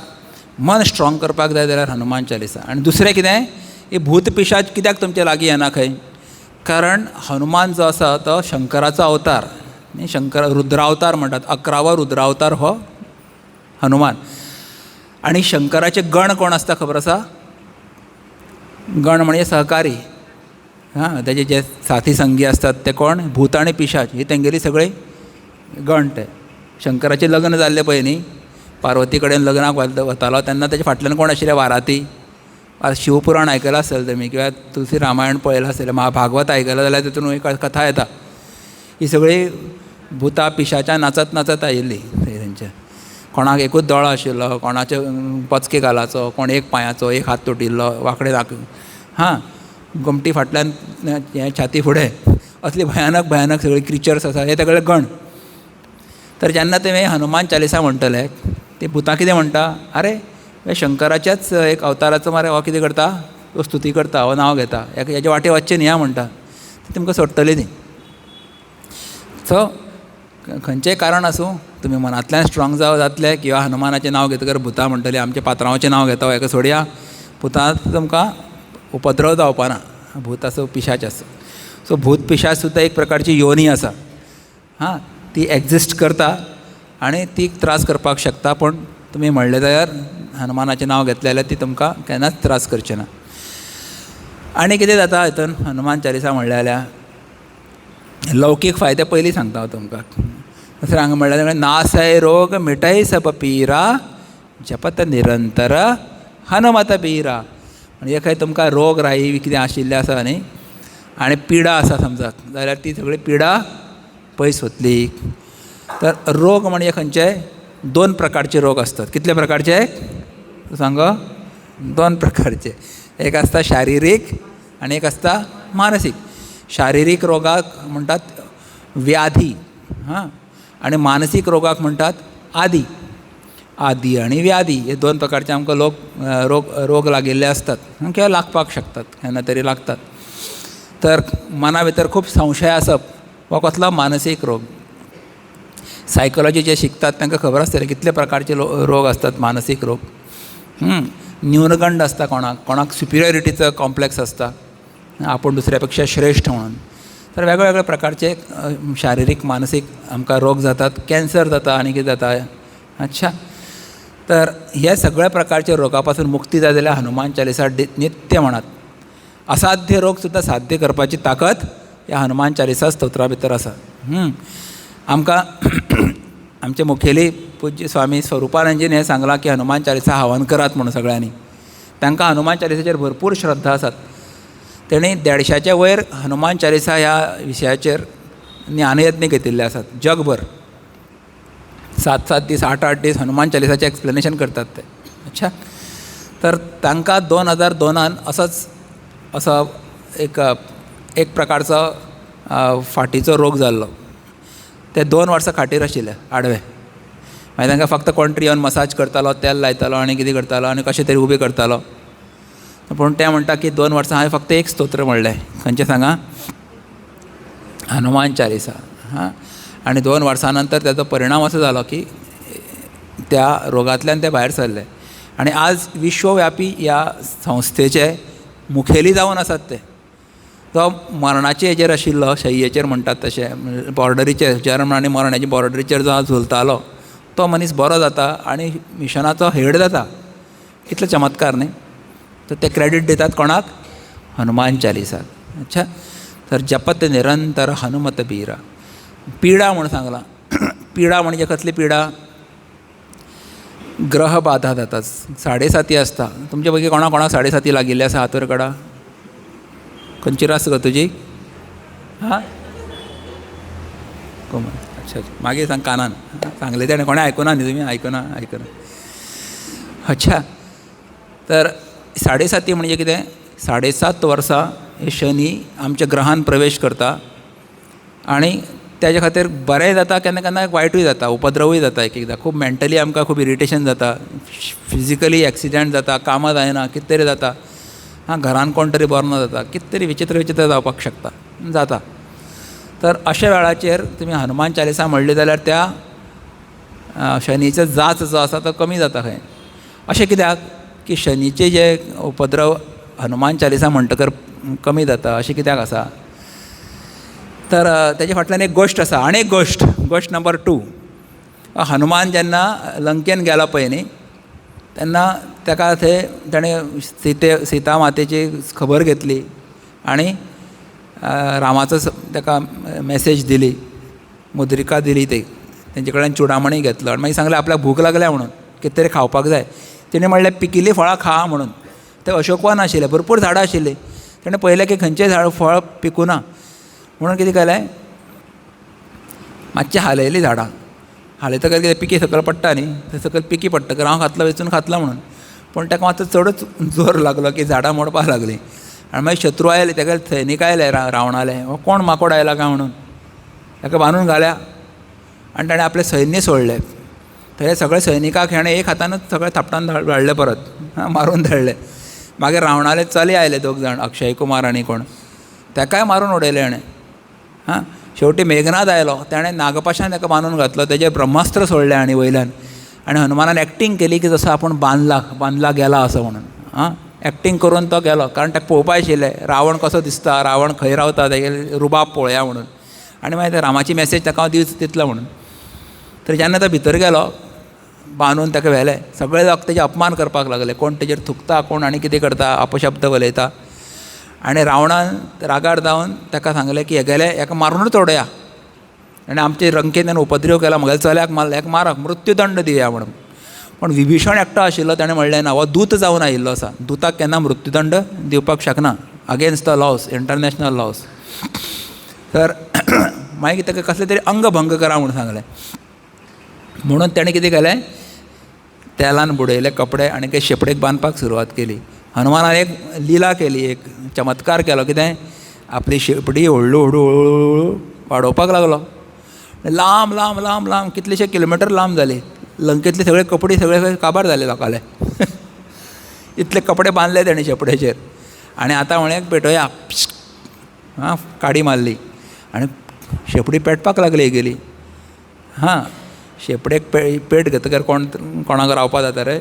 मन स्ट्रॉंग करपाक जाय जाल्यार हनुमान चालिसा आनी दुसरें कितें ही भूत पिशाच कित्याक तुमचे लागीं येना खंय कारण हनुमान जो आसा तो शंकराचो अवतार न्ही शंकर रुद्रावतार म्हणटात 11वा रुद्रावतार हो हनुमान आनी शंकराचे गण कोण आसता खबर आसा गण म्हणजे सहकारी हां तेजे जे साथी संगी असतात ते कोण भूत आनी पिशाच ही तेंगेली सगळी गण ते शंकराचें लग्न जाल्लें पळय न्ही पार्वती कडेन लग्नाक वतालो तेन्ना तेजे फाटल्यान कोण आशिल्ले वाराती शिवपुराण आयकलां आसतलें तुमी किंवा तुलसी रामायण पळयलां आसतलें महाभागवत आयकलां जाल्यार तितून एक कथा येता ही सगळी भुतां पिशाच्या नाचत नाचत आयिल्लीं तेंच्या कोणाक एकूच दोळो आशिल्लो कोणाचे पचके घालाचो कोण एक पांयाचो एक हात तुटिल्लो वांकडे हां घुमटी फाटल्यान हें छाती फुडें असली भयानक भयानक सगळी क्रिचर्स आसा हे सगळे गण तर जेन्ना तुवें हनुमान चालिसा म्हणटले ते भुतां कितें म्हणटा अरे शंकराच्याच एक अवताराचो मरे हो कितें करता तो स्तुती करता हो नांव घेता हेजे वाटे वचचें न्ही म्हणटा ती तुमकां सोडटली न्ही सो खंयचेंय कारण आसूं तुमी मनांतल्यान स्ट्रॉंग जातले किंवा हनुमानाचें नांव घेतकर भुतां म्हणटली आमच्या पात्रांवाचें नांव घेता हेका सोडया भुतां तुमकां उपद्रव जावपाना भूत आसूं पिशाच आसूं सो भूत पिशाच सुद्दां एक प्रकारची योनी आसा हां ती एग्जिस्ट करता आनी ती त्रास करपाक शकता पण तुमी म्हणलें जाल्यार हनुमानाचें नांव घेतलें जाल्यार ती तुमकां केन्नाच त्रास करचें ना आनी कितें जाता हितून हनुमान चालिसा म्हणलें जाल्यार लौकीक फायदे पयलीं सांगता हांव तुमकां दुसरें हांगा म्हणल्यार नासय रोग मिटय सब पीरा जपत निरंतर हनुमत बीरा. म्हणजे खंय तुमकां रोग राई कितें आशिल्लें आसा न्ही आनी पिडा आसा समजात जाल्यार ती सगळी पिडा पयस वतली. तर रोग म्हणजे खंयचे 2 प्रकारचे रोग असतात. कितले प्रकारचे सांगो? 2 प्रकारचे. एक आसता शारिरीक आनी एक आसता मानसीक. शारिरीक रोगाक म्हणटात व्याधी आनी मानसीक रोगाक म्हणटात आदी. आदी आनी व्याधी हे 2 प्रकारचे आमकां रोग लागिल्ले असतात किंवा लागपाक शकतात, केन्ना तरी लागतात. तर मना भितर खूब संशय आसप हो कसलो मानसीक रोग. सायकोलॉजी जे शिकतात तांकां खबर आसतलें कितले प्रकारचे रोग असतात मानसीक रोग. न्यूनगंड आसता, कोणाक सुपिरियरिटीचो कॉम्प्लेक्स आसता, आपूण दुसऱ्या पेक्षा श्रेश्ठ म्हणून. तर वेगवेगळे प्रकारचे शारिरीक मानसीक आमकां रोग जातात. कॅन्सर जाता आनी कितें जाता. अच्छा, तर हे सगळ्या प्रकारच्या रोगा पासून मुक्ती जाय जाल्यार हनुमान चालिसा नित्य म्हणात. असाध्य रोग सुद्दां साध्य करपाची ताकद ह्या हनुमान चालिसा स्तोत्रा भितर आसा. आमकां आमचे मुखेली पूज्य स्वामी स्वरुपानंदजीन हें सांगलां की हनुमान चालिसा हवन करात म्हणून सगळ्यांनी. तांकां हनुमान चालिसाचेर भरपूर श्रद्धा आसात. तेणी 150च्या वयर हनुमान चालिसा ह्या विशयाचेर ज्ञानयज्ञ घेतिल्ले आसात जगभर. 7-7 दीस 8-8 दीस हनुमान चालिसाचें एक्सप्लेनेशन करतात ते. अच्छा, तर तांकां 2002 असो एक प्रकारचो फाटीचो रोग जाल्लो. ते 2 वर्सां खाटीर आशिल्ले आडवे. मागीर तांकां फक्त कोण तरी येवन मसाज करतालो, तेल लायतालो आनी कितें करतालो आनी कशें तरी उबें करतालो. पूण ते म्हणटा की 2 वर्सां हांवें फक्त एक स्तोत्र म्हणलें. खंयचें सांगा? हनुमान चालिसा. आनी 2 वर्सां नंतर ताचो परिणाम असो जालो की त्या रोगांतल्यान ते भायर सरले. आनी आज विश्वव्यापी ह्या संस्थेचे मुखेली जावन आसात ते. तो मरणाचे हेजेर आशिल्लो, शय्येचेर म्हणटात तशें, बॉर्डरीचेर, जल्म आनी मरण हेजे बॉर्डरीचेर जो झुलतालो तो मनीस बरो जाता आनी मिशनाचो हेड जाता. कितलो चमत्कार न्ही. तर ते क्रेडीट दितात कोणाक? हनुमान चालिसाक. अच्छा, तर जपत निरंतर हनुमत बीरा. पिडा म्हणून सांगलां. पिडा म्हणजे कसली पिडा? ग्रह बाधा जातात. 7.5 आसता. तुमचे पैकी कोणाक 7.5 लागिल्ले आसा? हात वयर काडा. खंयची रास गो तुजी? अच्छा, मागीर सांग कानान. सांगले तेणें कोणें आयकुना न्ही? तुमी आयकुना? अच्छा, तर 7.5 म्हणजे कितें? 7.5 वर्सां हे शनी आमच्या ग्रहान प्रवेश करता आनी त्याच्या खातीर बरें जाता, केन्ना केन्ना वायटूय जाता, उपद्रवूय जाता. एकदां खूब मेंटली आमकां खूब इरिटेशन जाता, फिजिकली एक्सिडेंट जाता, कामां जायना, कितें तरी जाता. घरान कोण तरी बरो ना जाता, कितें तरी विचित्र जावपाक शकता, जाता. तर अशा वेळाचेर तुमी हनुमान चालिसा म्हणली जाल्यार त्या शनीचो जाच जो आसा तो कमी जाता खंय. अशें कित्याक की शनीचे जे उपद्रव हनुमान चालिसा म्हणटकर कमी जाता अशें कित्याक आसा? तर तेजे फाटल्यान एक गोश्ट आसा. आनी एक गोश्ट नंबर 2. हनुमान जेन्ना लंकेन गेलो पळय न्ही, तेन्ना ताका थंय ताणें सीता मातेची खबर घेतली आनी रामाचो ताका मॅसेज दिली, मुद्रिका दिली. तेंचे कडल्यान चुडामणी घेतलो आनी मागीर सांगलें आपल्याक भूक लागल्या म्हणून, कितें तरी खावपाक जाय. तेणें म्हणलें पिकिल्लीं फळां खा म्हणून. ते अशोकवन आशिल्लें, भरपूर झाडां आशिल्लीं. तेणें पळयलें की खंयचेंय झाड फळ पिकूना म्हणून कितें केलें, मातशें हालयलीं झाडां. हालयतकच कितें पिकी सकयल पडटा न्ही, थंय सकयल पिकी पडटकच हांव खातलो वेचून खातलो म्हणून. पूण ताका मातसो चडच जोर लागलो की झाडां मोडपाक लागलीं. आनी मागीर शत्रू आयले, ताका सैनीक आयले रावणाले, हो कोण माकोड आयला काय म्हणून ताका बांदून घाल्या. आनी ताणें आपलें सैन्य सोडलें. थंय सगळे सैनिकाक हेणें एक हातानच सगळे थापटान धाडले परत, मारून धाडले. मागीर रावणाले चले आयले 2 जाण, अक्षय कुमार आनी कोण, ताकाय मारून उडयले हेणें. शेवटी मेघनाद आयलो, ताणें नागपाशान ताका बांदून घातलो, तेजेर ब्रह्मास्त्र सोडलें आनी वयल्यान. आनी हनुमानान एक्टींग केली की जसो आपूण बांदला गेला असो म्हणून. एक्टींग करून तो गेलो, कारण ताका पळोवपाक आशिल्लें रावण कसो दिसता, रावण खंय रावता, तेगे रुबाब पळोवया म्हणून. आनी मागीर रामाची मॅसेज ताका दितलो म्हणून. तर जेन्ना तो भितर गेलो, बांदून ताका व्हेलें, सगळे लोक तेजे अपमान करपाक लागले. कोण तेजेर थुकता, कोण आनी कितें करता, अपशब्द उलयता. आनी रावणान रागार जावन ताका सांगलें की हे गेले, हेका मारूनच उडोवया. आनी आमचे रंकेन उपद्रव केला म्हगेल्या चल्याक मारल्याक मारक मृत्यूदंड दिवया म्हणून. पण विभीषण एकटो आशिल्लो ताणें म्हणलें ना, हो दूत जावन आयिल्लो आसा, दुताक केन्ना मृत्यूदंड दिवपाक शकना, against the laws, international laws. तर मागीर ताका कसलें तरी अंगभंग करा म्हणून सांगलें. म्हणून ताणें कितें केलें, तेलान बुडयले कपडे आनी ते शेपडेक बांदपाक सुरवात केली. हनुमानान एक लिला केली, एक चमत्कार केलो. कितें, आपली शेपडी हळू हळू हळू हळू वाडोवपाक लागलो. लांब लांब लांब लांब कितलेशे किलोमिटर लांब जाली. लंकेतले सगळे कपडे सगळे काबार जाले लोकाले. इतले कपडे बांदले ताणें शेपडेचेर. आनी आतां म्हळें पेटोवया, हां काडी मारली आनी शेपडी पेटपाक लागली गेली. हां शेपडेक पेट घेतकर कोणाक रावपा जाता रे,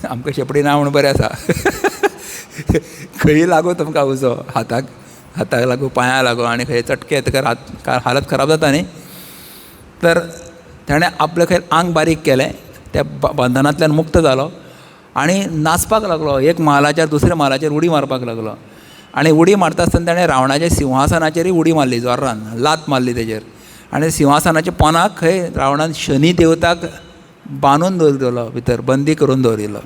आमकां शेपडी ना म्हणून बरें आसा. खंय लागू तुमकां उजो, हाताक लागू, पांयाक लागू आनी खंय चटके येतकर हालत खराब जाता न्ही. तर ताणें आपलें खंय आंग बारीक केलें, त्या बंधनांतल्यान मुक्त जालो आनी नाचपाक लागलो. एक महालाचेर दुसऱ्या महालाचेर उडी मारपाक लागलो. आनी उडी मारता आसतना ताणें रावणाच्या सिंहासनाचेरूय उडी मारली, जोरान लात मारली तेजेर. आनी सिंहासनाच्या पोंदाक खंय रावणान शनी देवताक बांदून दवरिल्लो, भितर बंदी करून दवरिल्लो.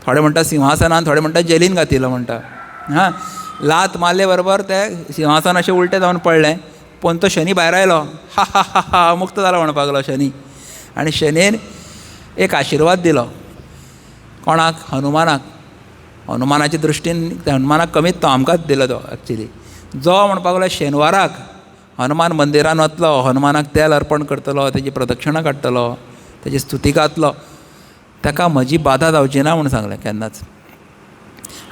थोडे म्हणटा सिंहासनान, थोडे म्हणटा जेलीन घातिल्लो म्हणटा. हां लात मारले बरोबर तें सिंहासन अशें उलटें जावन पडलें. पूण तो शनी भायर आयलो. हा हा हा हा मुक्त जालो म्हणपाक लागलो शनी. आनी शनीन एक आशिर्वाद दिलो कोणाक, हनुमानाक. हनुमानाचे दृश्टीन हनुमानाक कमीत तो आमकांच दिलो तो एक्चुली. जो म्हणपाक लागलो शेनवाराक हनुमान मंदिरान वतलो, हनुमानाक तेल अर्पण करतलो, तेजी प्रदक्षिणा काडटलो, तेजी स्तुती गातलो, ताका म्हजी बाधा जावची ना म्हणून सांगलें केन्नाच.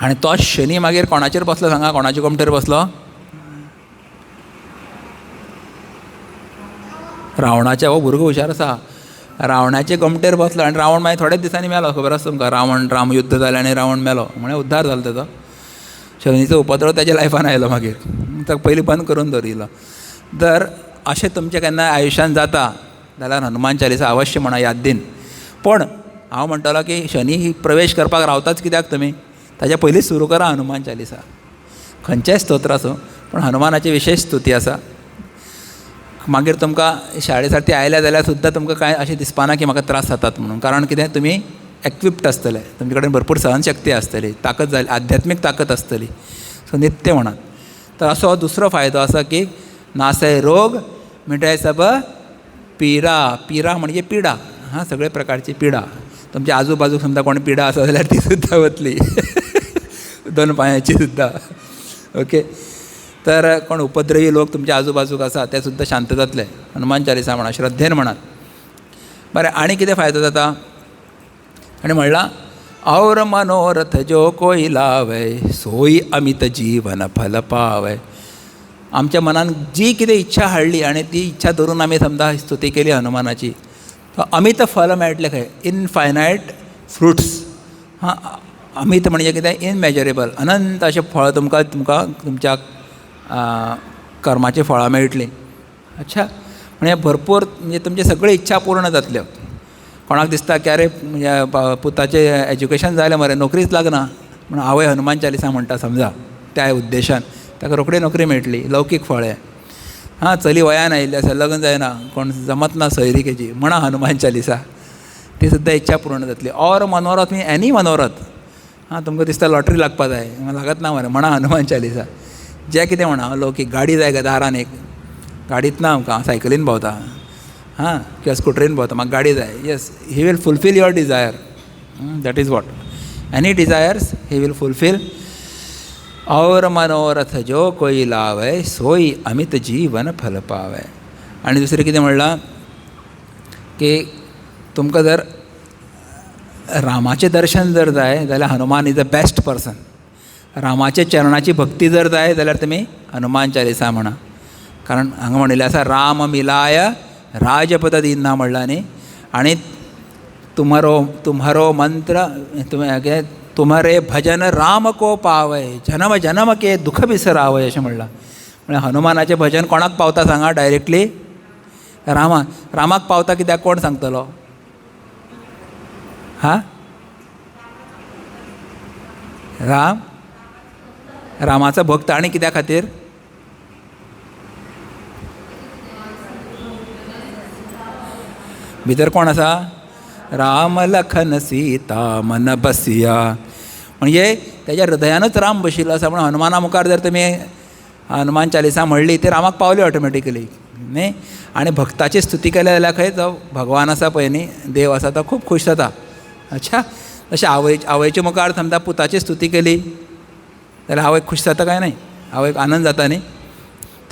आनी तो शनी मागीर कोणाचेर बसलो सांगा, कोणाच्या गोमटेर बसलो, रावणाच्या. हो भुरगो हुशार आसा. रावणाचे गमटेर बसलो आनी रावण मागीर थोड्याच दिसांनी मेलो. खबर आसा तुमकां, राम युद्ध जालें आनी रावण मेलो. म्हळ्यार उद्धार जालो तेजो. शनीचो उपद्रव तेज्या लायफान आयलो मागीर, ताका पयलीं बंद करून दवरिल्लो. तर अशें तुमचें केन्ना आयुश्यान जाता जाल्यार हनुमान चालिसा अवश्य म्हणा याद्दीन. पण हांव म्हणटलो की शनी प्रवेश करपाक रावताच कित्याक तुमी, ताच्या पयलींच सुरू करा हनुमान चालिसा. खंयचेंय स्तोत्र आसूं, पण हनुमानाची विशेश स्तुती आसा. मागीर तुमकां शाळे साठी आयल्या जाल्यार सुद्दां तुमकां कांय अशें दिसपाना की म्हाका त्रास जातात म्हणून. कारण कितें, तुमी एक्विप्ड आसतले, तुमचे कडेन भरपूर सहनशक्ती आसतली, ताकद जाली, आध्यात्मीक ताकद आसतली. सो नित्य म्हणात. तर असो दुसरो फायदो आसा की नासय रोग मिटाय सब पिरा. पिरा म्हणजे पिडा. हां सगळे प्रकारची पिडा. तुमच्या आजूबाजूक समजा कोणी पिडा आसा जाल्यार ती सुद्दां वतली. 2 पांयाची सुद्दां. ओके. तर कोण उपद्रवी लोक तुमच्या आजूबाजूक आसा ते सुद्दां शांत जातले. हनुमान चालिसा म्हणा, श्रद्धेन म्हणात. बरें, आनी कितें फायदो जाता. आनी म्हणलां, और मनोरथ जो कोई लावय, सोई अमित जीवन फल पावय. आमच्या मनान जी कितें इच्छा हाडली आनी ती इच्छा धरून आमी समजा स्तुती केली हनुमानाची, तो अमित फल मेळटलें. खंय, इनफायनायट फ्रुट्स. हां अमित म्हणजे कितें, इनमेजरेबल, अनंत अशें फळ तुमकां तुमच्या कर्माची फळां मेळटलीं. अच्छा, म्हणजे भरपूर, म्हणजे तुमचे सगळे इच्छा पूर्ण जातल्यो. कोणाक दिसता की अरे म्हणजे पुताचें एज्युकेशन जालें मरे, नोकरीच लागना, म्हणून आवय हनुमान चालिसा म्हणटा समजा, त्या उद्देशान ताका रोखडी नोकरी मेळटली, लौकीक फळ हें. हां चली वयान आयिल्ली आसा, लग्न जायना, कोण जमत ना सैरीकेची, म्हणा हनुमान चालिसा, ती सुद्दां इच्छा पूर्ण जातली. और मनोरथ म्हणजे एनी मनोरथ. हां तुमकां दिसता लॉटरी लागपा जाय, लागत ना मरे, म्हणा हनुमान चालिसा. जें कितें म्हणा, लौकीक गाडी जाय दारान, एक गाडीत ना आमकां, सायकलीन भोंवता, हां किंवा स्कुटरीन भोंवता, म्हाका गाडी जाय. Yes, he will fulfil your desire. That is what, any desires he will fulfil. और मनोरथ जो कोई लावय, सोई अमित जीवन फल पावय. आनी दुसरें कितें म्हणलां की तुमकां जर रामाचें दर्शन जर जाय जाल्यार Hanuman is the best person. रामाच्या चरणाची भक्ती जर जाय जाल्यार तुमी हनुमान चालिसा म्हणा. कारण हांगा म्हणिल्लें आसा, राम मिलाय राजपद दिना म्हणलां न्ही. आनी तुम्हारो मंत्र तुम्हारे भजन राम को पावय, जन्म जन्म के दुख बिसरावय अशें म्हणलां. म्हणजे हनुमानाचें भजन कोणाक पावता सांगा, डायरेक्टली रामाक पावता. कित्याक, कोण सांगतलो. हां रामाचो भक्त. आनी कित्या खातीर, भितर कोण आसा? राम लखन सीता मन बसिया. म्हणजे त्याच्या हृदयानूच राम बशिल्लो आसा. म्हणून हनुमाना मुखार जर तुमी हनुमान चालिसा म्हणली ती रामाक पावली ऑटोमॅटिकली न्ही. आनी भक्ताची स्तुती केली जाल्यार खंय जो भगवान आसा पळय न्ही, देव आसा तो खूब खूश जाता. अच्छा, तशें आवयच्या मुखार समजा पुताची स्तुती केली जाल्यार आवयक खूश जाता काय नाही? आवयक आनंद जाता न्ही.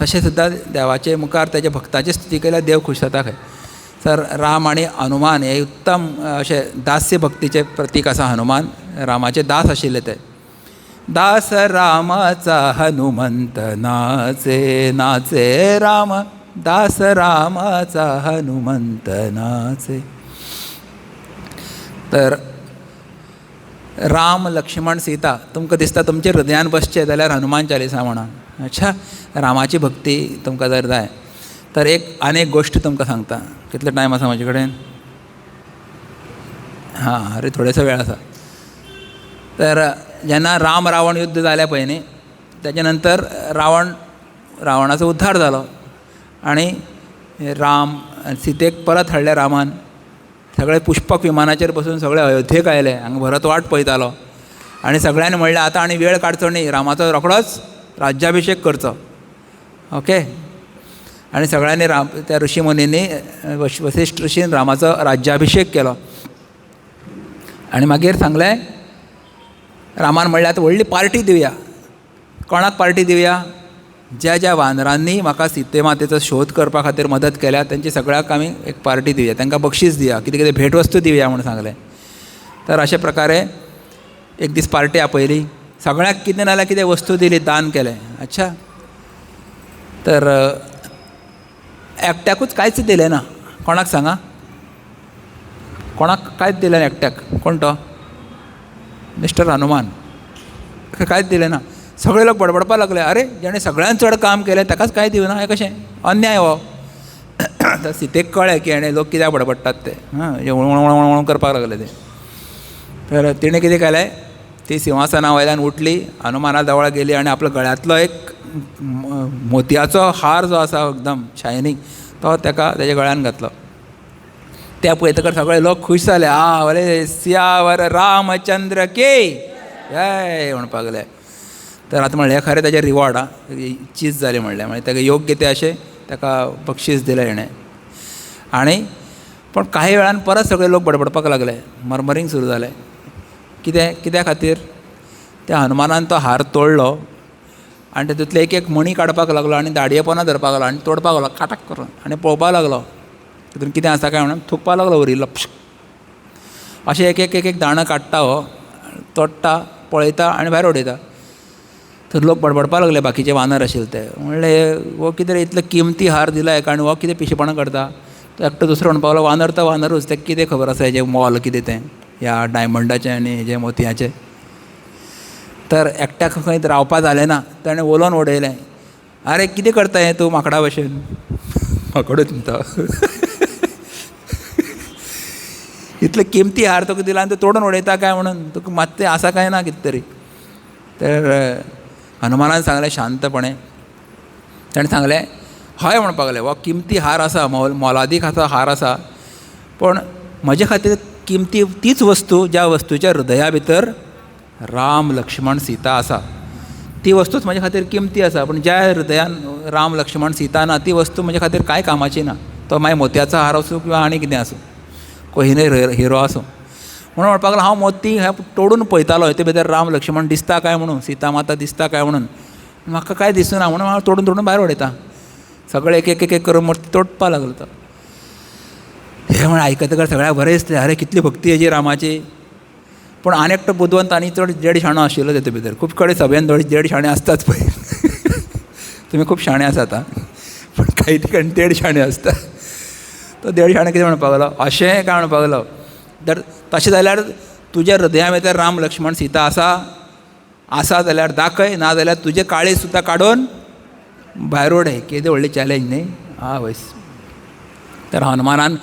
तशें सुद्दां देवाचे मुखार त्याच्या भक्ताची स्तुती केल्यार देव खूश जाता खंय. तर राम आणि हनुमान हे उत्तम अशे दास्य भक्तीचे प्रतीक आसा. हनुमान रामाचे दास आशिल्ले ते. दास रामाचा हनुमंत नाचे नाचे राम, दास रामाचा हनुमंत नाचे. तर राम लक्ष्मण सीता तुमकां दिसता तुमच्या हृदयान बसचें जाल्यार हनुमान चालिसा म्हणा. अच्छा, रामाची भक्ती तुमकां जर जाय तर आनी एक गोश्ट तुमकां सांगता. कितलो टायम आसा म्हाजे कडेन? हां, अरे थोडेसो वेळ आसा. तर जेन्ना राम रावण युद्ध जालें पळय न्ही, तेच्या नंतर रावणाचो उद्धार जालो आनी राम सीतेक परत हाडले रामान. सगळे पुष्पक विमानाचेर बसून सगळे अयोध्येक आयले. हांगा भरत वाट पळयतालो आनी सगळ्यांनी म्हणलें आतां आनी वेळ काडचो न्ही, रामाचो रोखडोच राज्याभिशेक करचो. ओके. आनी सगळ्यांनी त्या ऋषी मुनींनी वसिश्ठ ऋषीन रामाचो राज्याभिशेक केलो. आनी मागीर सांगलें, रामान म्हणलें आतां व्हडली पार्टी दिवया. कोणाक पार्टी दिवया? ज्या ज्या वानरांनी म्हाका सीते मातेचो शोध करपा खातीर मदत केल्या तेंची सगळ्याक आमी एक पार्टी दिवया, तांकां बक्षीस दिया, कितें कितें भेटवस्तू दिवया म्हणून सांगलें. तर अशे प्रकारे एक दीस पार्टी आपयली. सगळ्याक कितें नाल्यार कितें वस्तू दिली, दान केलें. अच्छा. तर एकट्याकूच कांयच दिलें ना. कोणाक सांगा? कोणाक कांयच दिलें ना एकट्याक. कोण तो? मिस्टर हनुमान. कांयच दिलें ना. सगळे लोक बडबडपाक लागले, अरे जेणे सगळ्यांत चड काम केलें ताकाच कांय दिवना, हें कशें? अन्याय हो. तर सीतेक कळ्ळें की हेणे लोक कित्याक बडबडटात ते. हे वळवळ करपाक लागले ते. तर तिणें कितें केलें, ती सिंहासना वयल्यान उठली, हनुमाना जवळ गेली आनी आपल्या गळ्यांतलो एक मोतयाचो हार जो आसा एकदम शायनींग तो तेच्या गळ्यान घातलो. ते पळयतकर सगळे लोक खूश जाले. बरे सियावर रामचंद्र के जय म्हणपाक लागले. तर आतां म्हणलें खरें ताचें रिवॉर्ड चीज जालें म्हणलें. म्हणजे ताका योग्य ते अशें ताका बक्षीस दिलें हेणें. आनी पण काही वेळान परत सगळे लोक बडबडपाक लागले, मर्मरींग सुरू जालें. कित्या खातीर? त्या हनुमानान तो हार तोडलो आनी तातूंतले एक एक मणी काडपाक लागलो आनी दाडयेपणां धरपाक लागलो आनी तोडपाक लागलो काटाक करून आनी पळोवपाक लागलो तितून कितें आसा काय म्हणून थुकपाक लागलो उरिल्लो. अशें एक एक एक दाणो काडटा हो, तोडटा, पळयता आनी भायर उडयता. तर लोक बडबडपाक लागले, बाकीचे वानर आशिल्ले ते. म्हणलें हो कितें इतलो किमती हार दिला हेका आनी हो कितें पिशेपणां करता? तो एकटो दुसरो म्हणपाक लागलो, वानर तो वानरूच, ताका कितें खबर आसा हेजें मोल कितें तें ह्या डायमंडाचें आनी हेजें मोतयाचें. तर एकट्याक खंय रावपा जालें ना, ताणें उलोवन उडयलें. आरे कितें करता हें तूं माकडा भशेन? माकडूच तो. इतले किमती हार तुका दिला आनी तूं तोडून उडयता काय म्हणून? तुका मातशें आसा काय ना कितें तरी? तर हनुमानान सांगलें शांतपणे. ताणें सांगलें हय म्हणपाक लागलें, हो किमती हार आसा, मोलादीक हार आसा, पण म्हजे खातीर किमती तीच वस्तू ज्या वस्तूच्या हृदया भितर राम लक्ष्मण सीता आसा. ती वस्तूच म्हजे खातीर किमती आसा, पण ज्या हृदयान राम लक्ष्मण सीता ना ती वस्तू म्हजे खातीर कांय कामाची ना. तो मागीर मोतयाचो हार आसूं किंवा आनी कितें आसूं, कोहिनूर हिरो आसूं. म्हणून म्हणपाक लागलो हांव मोती हे तोडून पळयतालो, हेते भितर राम लक्ष्मण दिसता काय म्हणून, सीता माता दिसता काय म्हणून. म्हाका कांय दिसूना म्हणून हांव तोडून भायर उडयता. सगळे एक एक एक करून मूर्ती तोडपाक लागलो तो. हे म्हण आयकतकर सगळ्याक बरें दिसलें, अरे कितली भक्ती हेजी रामाची. पूण आनी एकटो बुदवंत आनी चड देड शाणो आशिल्लो तेतूं भितर. खूब कडेन सभेन देड शाणे आसताच पळय. तुमी खूब शाणे आसात, पण काही ठिकाणी देड शाणे आसता. तो देड शाणे कितें म्हणपाक लागलो, अशें काय म्हणपाक लागलो. तर तशें जाल्यार तुज्या हृदया भितर राम लक्ष्मण सीता आसा जाल्यार दाखय, ना जाल्यार तुजें काळीज सुद्दां काडून भायर उडय. कितें व्हडलें चॅलेंज न्ही. वयस. तर हनुमानान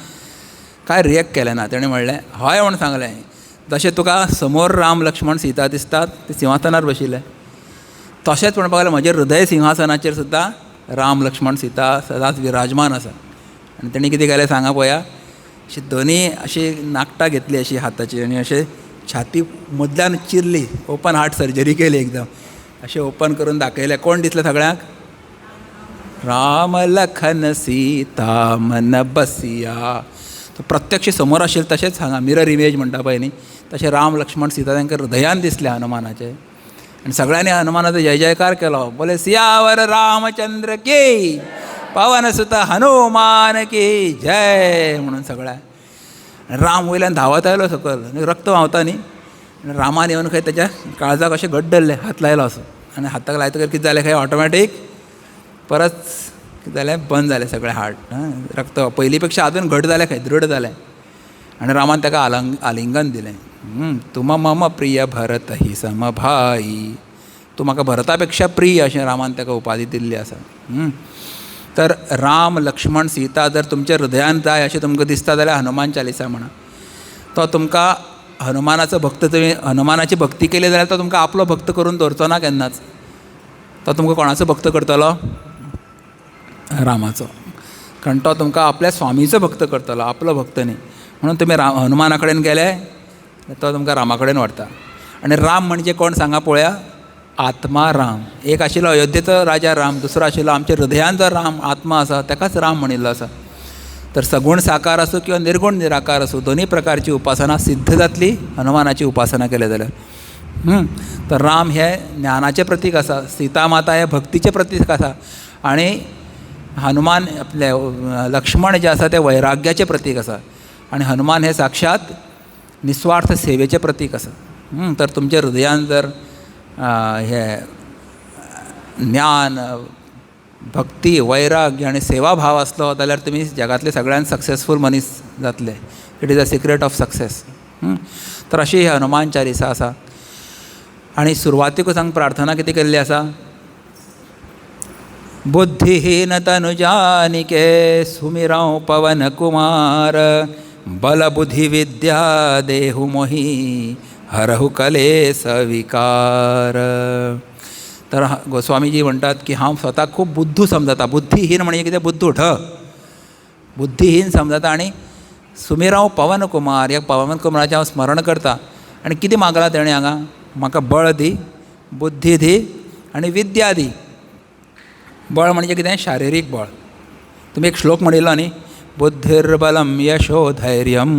कांय रिएक्ट केलें ना. ताणें म्हणलें हय म्हूण सांगलें. जशें तुका समोर राम लक्ष्मण सीता दिसतात ते सिंहासनार बशिल्ले, तशेंच म्हणपाक लागलें म्हजें हृदय सिंहासनाचेर सुद्दां राम लक्ष्मण सीता सदांच विराजमान आसा. आनी तेणी कितें केलें सांगा पळोवया. अशी दोन्ही अशी नाकटां घेतली अशी हाताची आणि असे छाती मदल्यान चिरली, ओपन हार्ट सर्जरी केली एकदम, असे ओपन करून दाखयले. कोण दिसले सगळ्यांक? राम लखन सीता मन बसिया. तो प्रत्यक्ष समोर आशिल्ले तशेंच हांगा मिरर इमेज म्हणटा पळय न्ही, तशें राम लक्ष्मण सीता तांकां हृदयान दिसले हनुमानाचे. आनी सगळ्यांनी हनुमानाचो जय जयकार केलो. बोले सियावर रामचंद्र की, पवन सुत हनुमान की जय म्हणून सगळ्या. राम वयल्यान धांवत आयलो सकयल आनी रक्त व्हांवता न्ही. आनी रामान येवन खंय तेच्या काळजाक अशें घट धरलें, हात लायलो असो. आनी हाताक लायतकीर कितें जालें खंय ऑटोमॅटीक परत कितें जालें, बंद जालें सगळें हार्ट. रक्त पयलीं पेक्षा आजून घट जालें खंय, दृढ जालें. आनी रामान ताका आलिंगन दिलें. तुम मम प्रिय भरत ही समभाई. तूं म्हाका भरता पेक्षा प्रिय अशें रामान ताका उपाधी दिल्ली आसा. तर राम लक्ष्मण सीता जर तुमच्या हृदयान जाय अशें तुमकां दिसता जाल्यार हनुमान चालिसा म्हणा. तो तुमकां हनुमानाचो भक्त, तुवें हनुमानाची भक्ती केली जाल्यार तो तुमकां आपलो भक्त करून दवरचो ना केन्नाच. तो तुमकां कोणाचो भक्त करतलो? रामाचो. कारण तो तुमकां आपल्या स्वामीचो भक्त करतलो, आपलो भक्त न्ही. म्हणून तुमी हनुमाना कडेन गेले तो तुमकां रामा कडेन व्हरता. आनी राम म्हणजे कोण सांगा पळोवया? आत्मा राम. एक आशिल्लो अयोध्येचो राजा राम, दुसरो आशिल्लो आमच्या हृदयान जो राम आत्मा आसा ताकाच राम म्हणिल्लो आसा. तर सगुण साकार आसूं किंवा निर्गुण निराकार आसूं, दोनी प्रकारची उपासना सिद्ध जातली हनुमानाची उपासना केल्या जाल्यार. तर राम हे ज्ञानाचें प्रतीक आसा, सीता माता हे भक्तीचें प्रतीक आसा, आनी हनुमान आपले लक्ष्मण जे आसा ते वैराग्याचें प्रतीक आसा, आनी हनुमान हे साक्षात निस्वार्थ सेवेचें प्रतीक आसा. तर तुमच्या हृदयान जर हे ज्ञान, भक्ती, वैराग्य आनी सेवा भाव आसलो जाल्यार तुमी जगांतले सगळ्यांत सक्सेसफूल मनीस जातले. It is a secret of success. तर अशी ही हनुमान चालिसा आसा. आनी सुरवातीकूच हांगा प्रार्थना कितें केल्ली आसा? बुद्धिहीन तनु जानिके सुमिरौ पवन कुमार, बल बुद्धि विद्या देहु मोहि हरहु कलेस विकार. तर गोस्वामीजी म्हणटात की हांव स्वताक खूब बुद्धू समजता. बुद्धिहीन म्हणजे कितें? बुद्धू बुद्धिहीन समजता. आनी सुमिरौ पवन कुमार, ह्या पवन कुमाराचें हांव स्मरण करता. आनी कितें मागलां तेणें हांगा? म्हाका बळ दी, बुद्धी दी आनी विद्या दी. बळ म्हणजे कितें? शारिरीक बळ. तुमी एक श्लोक म्हणिल्लो न्ही, बुद्धिर्बलं यशो धैर्यं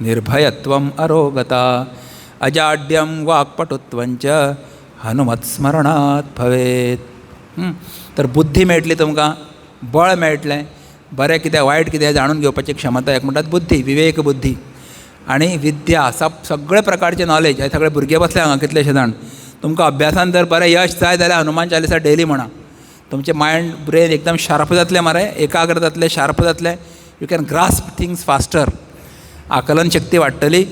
निर्भयत्वम् अरोगता अजाड्यं वाक्पटुत्वंच हनुमत्स्मरणात् भवेत्. तर बुद्धी मेळटली तुमकां, बळ मेळटलें, बरें कितें वायट कितें जाणून घेवपाची क्षमता, एक म्हणटात बुद्धी, विवेक बुद्धी. आनी विद्या, सगळे प्रकारचे नॉलेज. हे सगळे भुरगे बसले हांगा कितलेशे जाण. तुमकां अभ्यासान जर बरें यश जाय जाल्यार हनुमान चालिसा डेली म्हणा. तुमचें मायंड, ब्रेन एकदम शार्प जातलें मरे, एकाग्र जातलें, शार्प जातलें. You can grasp things faster. आकलन शक्ती वाडटली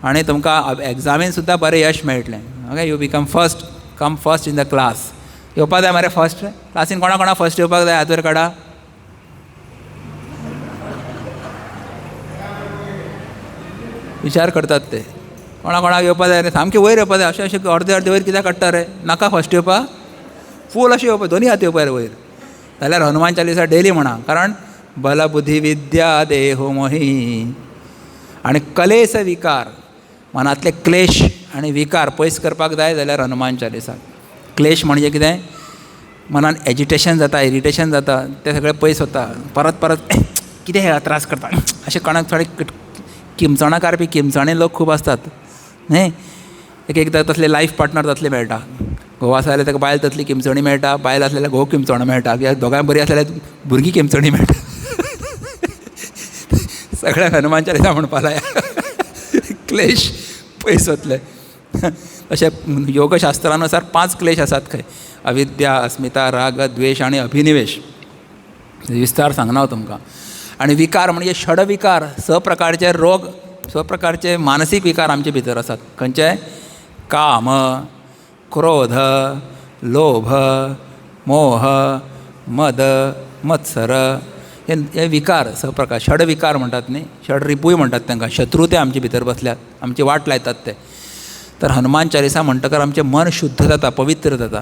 आनी तुमकां एग्जामीन सुद्दां बरें यश मेळटलें. Okay, you become first in the class. येवपाक जाय मरे फर्स्ट क्लासीन. कोणा फर्स्ट येवपाक जाय? हात वयर काडा. विचार करतात ते कोणाक येवपाक जाय रे, सामकें वयर येवपाक जाय. अशें अर्दे वयर कित्याक काडटा रे? नाका फर्स्ट येवपाक, फूल अशें येवपाक, दोनी हात येवपाक वयर. जाल्यार हनुमान चालिसा डेली म्हणा. कारण बल बुद्धी विद्या देहु मोहि. आनी कलेस विकार, मनांतले क्लेश आनी विकार पयस करपाक जाय जाल्यार हनुमान चालिसा. क्लेश म्हणजे कितें? मनान एजिटेशन जाता, इरिटेशन जाता, ते सगळें पयस वता. परत कितें हे त्रास करता अशें कोणाक थोडे किमचोणां काडपी किमचाणे लोक खूब आसतात न्ही. एकदां तसले लायफ पार्टनर जातले मेळटा. घोव आसा जाल्यार ताका बायल तसली किमचणी मेळटा, बायल आसल्यार घोव किमचोणो मेळटा, कित्याक दोगांय बरी आसल्यार भुरगीं किमचणी मेळटा. सगळ्यांक हनुमान चालिसा म्हणपा लाय. क्लेश पयस वतले. अशें योगशास्त्रानुसार 5 क्लेश आसात खंय. अविद्या, अस्मिता, राग, द्वेश आनी अभिनिवेश. विस्तार सांगना हांव तुमकां. आनी विकार म्हणजे षडविकार, स प्रकारचे रोग, स प्रकारचे मानसीक विकार आमचे भितर आसात. खंयचे? काम, क्रोध, लोभ, मोह, मद, मत्सर, हे विकार स प्रकार. षडविकार म्हणटात न्ही, षडरिपूय म्हणटात तांकां. शत्रू ते आमचे भितर बसल्यात, आमची वाट लायतात ते. तर हनुमान चालिसा म्हणटकर आमचें मन शुद्ध जाता, पवित्र जाता.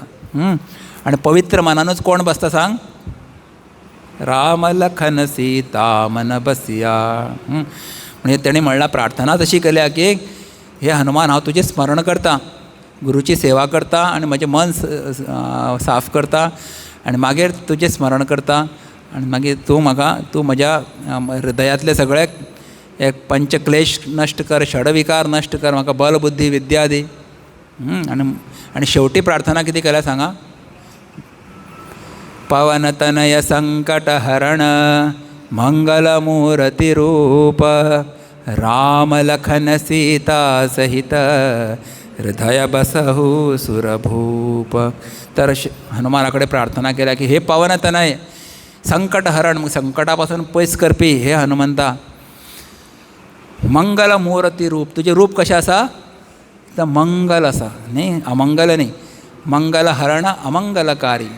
आनी पवित्र मनानूच कोण बसता सांग? राम लखन सीता मन बसिया. म्हणजे तेणी म्हणला प्रार्थना तशी केल्या की हे हनुमान हांव तुजें स्मरण करता, गुरूची सेवा करता आनी म्हजें मन साफ करता आनी मागीर तुजें स्मरण करता आनी मागीर तूं म्हज्या हृदयातले सगळे एक पंचक्लेश नश्ट कर, षडविकार नश्ट कर, म्हाका बल बुद्धी विद्या दी. आनी शेवटी प्रार्थना कितें केल्या सांगा. पवनतनय संकटहरण मंगलमूर्ती रूप राम लखन सीता सहित हृदय बसहु सुरभूप. तर हनुमानाकडे प्रार्थना केल्या की हे पवनतनय संकटहरण, मग संकटापासून पयस करपी हे हनुमंता, मंगलमूर्ती रूप, तुझे रूप कशें आसा तर मंगल आसा न्ही, अमंगल न्ही. मंगलहरण अमंगलकारी,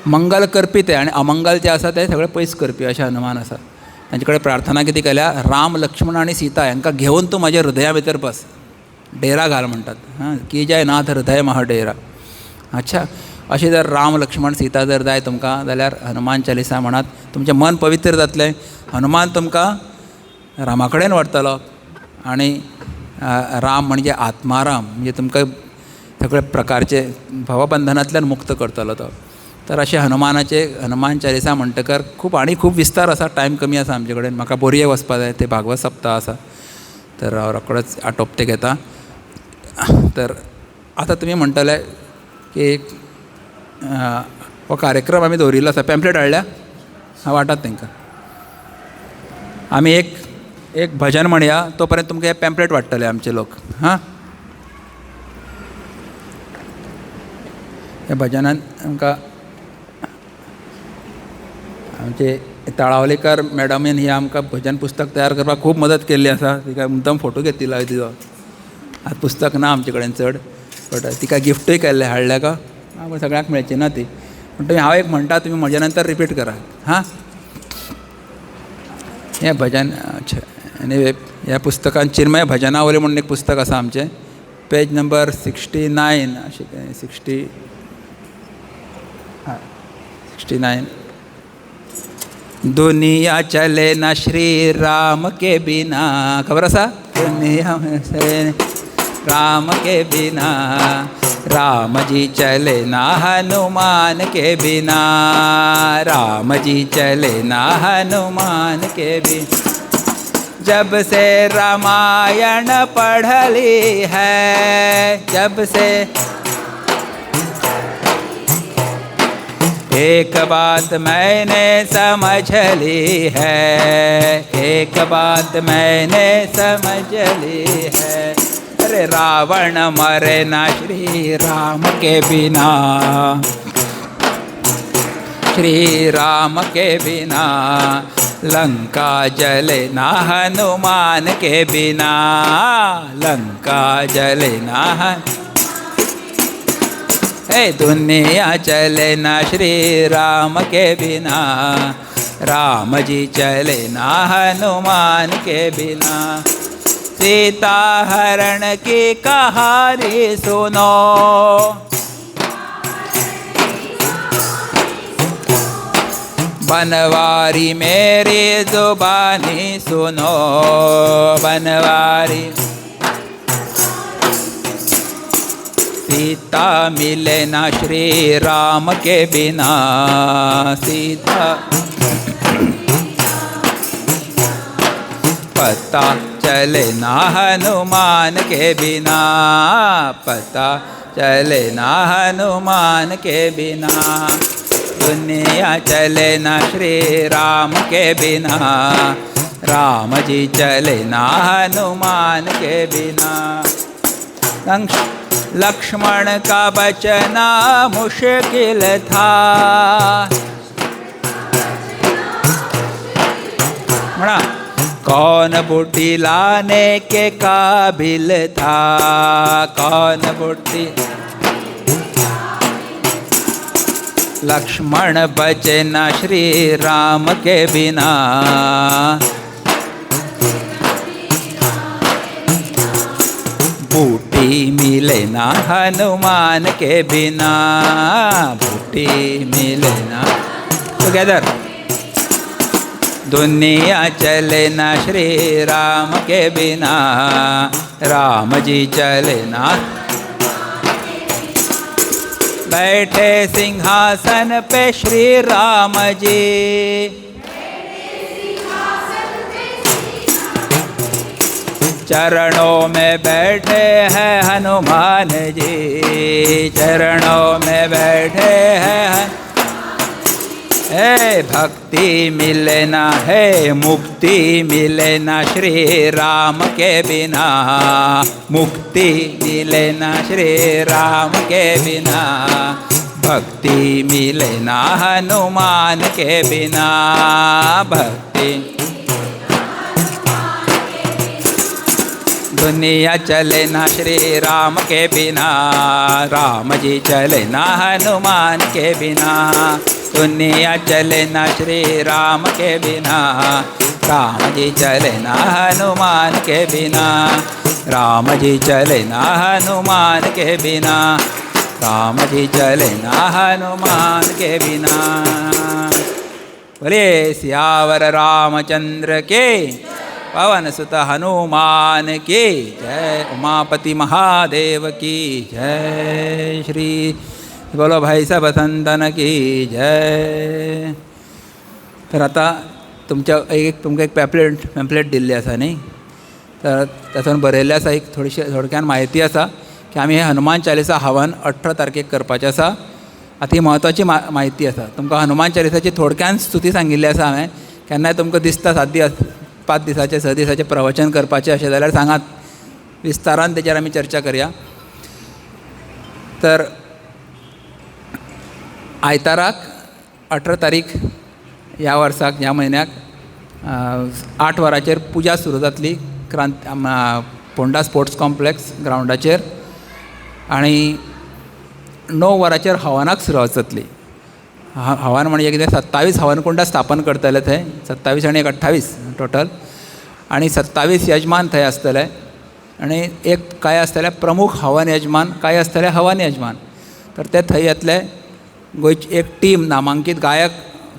मंगल करपी ते आनी अमंगल जे आसा ते सगळे पयस करपी अशें हनुमान आसा. तांचे कडेन प्रार्थना कितें केल्या, राम लक्ष्मण आनी सीता हांकां घेवन तूं म्हाज्या हृदया भितर बस, डेरा घाल म्हणटात. की जय नाथ हृदय महा डेरा. अच्छा, अशें जर राम लक्ष्मण सीता जर जाय तुमकां जाल्यार हनुमान चालिसा म्हणात, तुमचें मन पवित्र जातलें. हनुमान तुमकां रामा कडेन व्हरतलो आनी राम म्हणजे आत्माराम, म्हणजे तुमकां सगळे प्रकारचे भवबंधनांतल्यान मुक्त करतलो तो. तर अशें हनुमान चालिसा म्हणटकर खूब विस्तार आसा. टायम कमी आसा आमचे कडेन, म्हाका बोरये वचपा जाय, ते भागवत सप्ताह आसा, तर हांव रोखडोच आटोपते घेता. तर आतां तुमी म्हणटले की हो कार्यक्रम आमी दवरिल्लो आसा, पॅम्पलेट हाडल्या, हांव वाटात तांकां. आमी एक भजन म्हणया, तो पर्यंत तुमकां हे पॅम्पलेट वाडटले आमचे लोक. हां, ह्या भजनान आमकां आमचे तळावलेकर मॅडमीन ही आमकां भजन पुस्तक तयार करपाक खूब मदत केल्ली आसा. तिका मुद्दम फोटो घेतिल्लो हांवें तिजो. आतां पुस्तक ना आमचे कडेन चड, बट तिका गिफ्टूय केल्लें हाडल्या का, सगळ्यांक मेळची ना ती. म्हणटकीर हांव एक म्हणटा, तुमी म्हज्या नंतर रिपीट करा. हां, हें भजन. अच्छा, एनीवे ह्या पुस्तकान चिन्मय भजनावली म्हणून एक पुस्तक आसा आमचें, पेज नंबर 69 अशें काय 69. दुनिया चले ना श्री राम के बिना, खबर आसा, दुनिया राम के बिना, राम जी चले ना हनुमान के बिना, राम जी चले ना हनुमान के बिना. जब से रामायण पढ़ ली है, जब से एक बात मैंने समझ ली है, एक बात मैंने समझ ली है. अरे रावण मरे ना श्री राम के बिना, श्री राम के बिना, लंका जले ना हनुमान के बिना, लंका जले ना. दुनिया चले ना श्री राम के बिना, राम जी चले ना हनुमान के बिना. सीता हरण की कहानी सुनो, बनवारी मेरी जुबानी सुनो, बनवारी. सीता मिले ना श्री राम के बिना, सीता पता चले ना हनुमान के बिना, पता चले ना हनुमान के बिना. दुनिया चले ना श्री राम के बिना, राम जी चले ना हनुमान के बिना. लक्ष्मण का बचना मुश्किल था, कौन बुद्धि लाने के काबिल था, कौन बुद्धि. लक्ष्मण बचे न श्री राम के बिना, बूटी मिले ना हनुमान के बिना, भक्ति मिले ना। टुगेदर। दुनिया चले ना श्री राम के बिना, राम जी चले ना। बैठे सिंहासन पे श्री राम जी, चरणों में बैठे हैं हनुमान जी, चरणों में बैठे हैं। है भक्ति मिले ना, है मुक्ति मिले ना श्री राम के बिना, मुक्ति मिले ना श्री राम के बिना, भक्ति मिले ना हनुमान के बिना, भक्ति। दुनिया चले ना श्री राम के बिना, राम जी चले ना हनुमान के बिना। दुनिया चले ना श्री राम के बिना, राम जी चले ना हनुमान के बिना, राम जी चले ना हनुमान के बिना, राम जी चले ना हनुमान के बिना। बोले सियावर रामचंद्र के, पवन सुत हनुमान की जय। उमापति महादेव की जय। श्री बोलो भाई साहेब संतन की जय। तर आता तुमच्या तुमकां एक पॅम्पलेट दिल्ली आसा न्ही, तर तातूंत बरयल्लें आसा एक थोडक्यान म्हायती आसा की आमी हे हनुमान चालिसा हवन 18 तारखेक करपाचें आसा। आतां ही म्हत्वाची म्हायती आसा। तुमकां हनुमान चालिसाची थोडक्यान स्तुती सांगिल्ली आसा हांवें। केन्नाय तुमकां दिसता 5 दिसाचें 6 दिसाचें प्रवचन करपाचें अशें जाल्यार सांगात, विस्तारान तेजेर आमी चर्चा करया। तर आयताराक 18 तारीख ह्या वर्साक ह्या म्हयन्याक 8 वरांचेर पुजा सुरू जातली पोंडा स्पोर्ट्स कॉम्प्लेक्स ग्रावंडाचेर, आनी 9 वरांचेर हवनाक सुरवात जातली। हवन म्हणजे कितें 27 हवन कुंडां स्थापन करतले थंय, 27 आनी 28 टोटल, आनी 27 यजमान थंय आसतले, आनी एक काय आसतले प्रमुख हवन यजमान, काय आसतले हवन यजमान। तर ते थंय येतले। गोंयची एक टीम नामांकीत गायक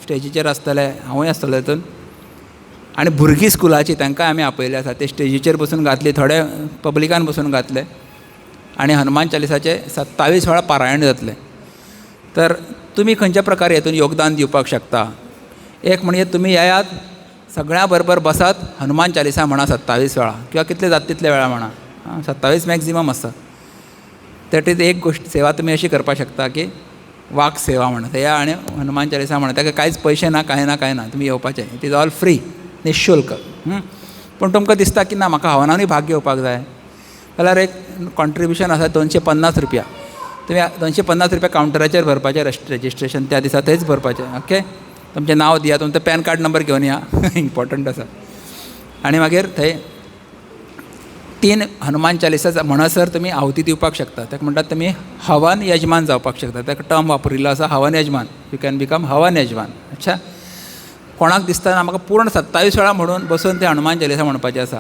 स्टेजीचेर आसतले, हांवूय आसतलो तातूंत, आनी भुरगीं स्कुलाची तांकांय आमी आपयले आसा। ते स्टेजीचेर बसून घातली, थोडे पब्लिकान बसून घातले, आनी हनुमान चालिसाचे 27 वेळा पारायण जातले। तर तुमी खंयच्या प्रकारे हेतून योगदान दिवपाक शकता? एक म्हणजे तुमी येयात, सगळ्या बरोबर बसात, हनुमान चालिसा म्हणा 27 वेळा, किंवा कितले जाता तितले वेळा म्हणा, 27 मॅक्झिमम आसा। तेटीत एक गोष्ट सेवा तुमी अशी करपाक शकता की वाक सेवा म्हणा, या आनी हनुमान चालिसा म्हणा, ताका कांयच पयशे ना, कांय ना, तुमी येवपाचें। इट इज ऑल फ्री, निशुल्क। पूण तुमकां दिसता की ना म्हाका हवनानूय भाग घेवपाक जाय जाल्यार एक कॉन्ट्रिब्युशन आसा 250 रुपया। तुमी 250 रुपया कावंटराचेर भरपाचें, रजिस्ट्रेशन त्या दिसा थंयच भरपाचें। ओके, तुमचें नांव दिया, तुमचो पॅन कार्ड नंबर घेवन या, इम्पॉर्टंट आसा। आनी मागीर थंय 3 हनुमान चालिसा म्हणसर तुमी आहुती दिवपाक शकता। ताका म्हणटात तुमी हवन यजमान जावपाक शकता। ताका टर्म वापरिल्लो आसा हवन यजमान। यू कॅन बिकम हवन यजमान। अच्छा, कोणाक दिसता ना म्हाका पूर्ण 27 वेळा म्हणून बसून ते हनुमान चालिसा म्हणपाचें आसा,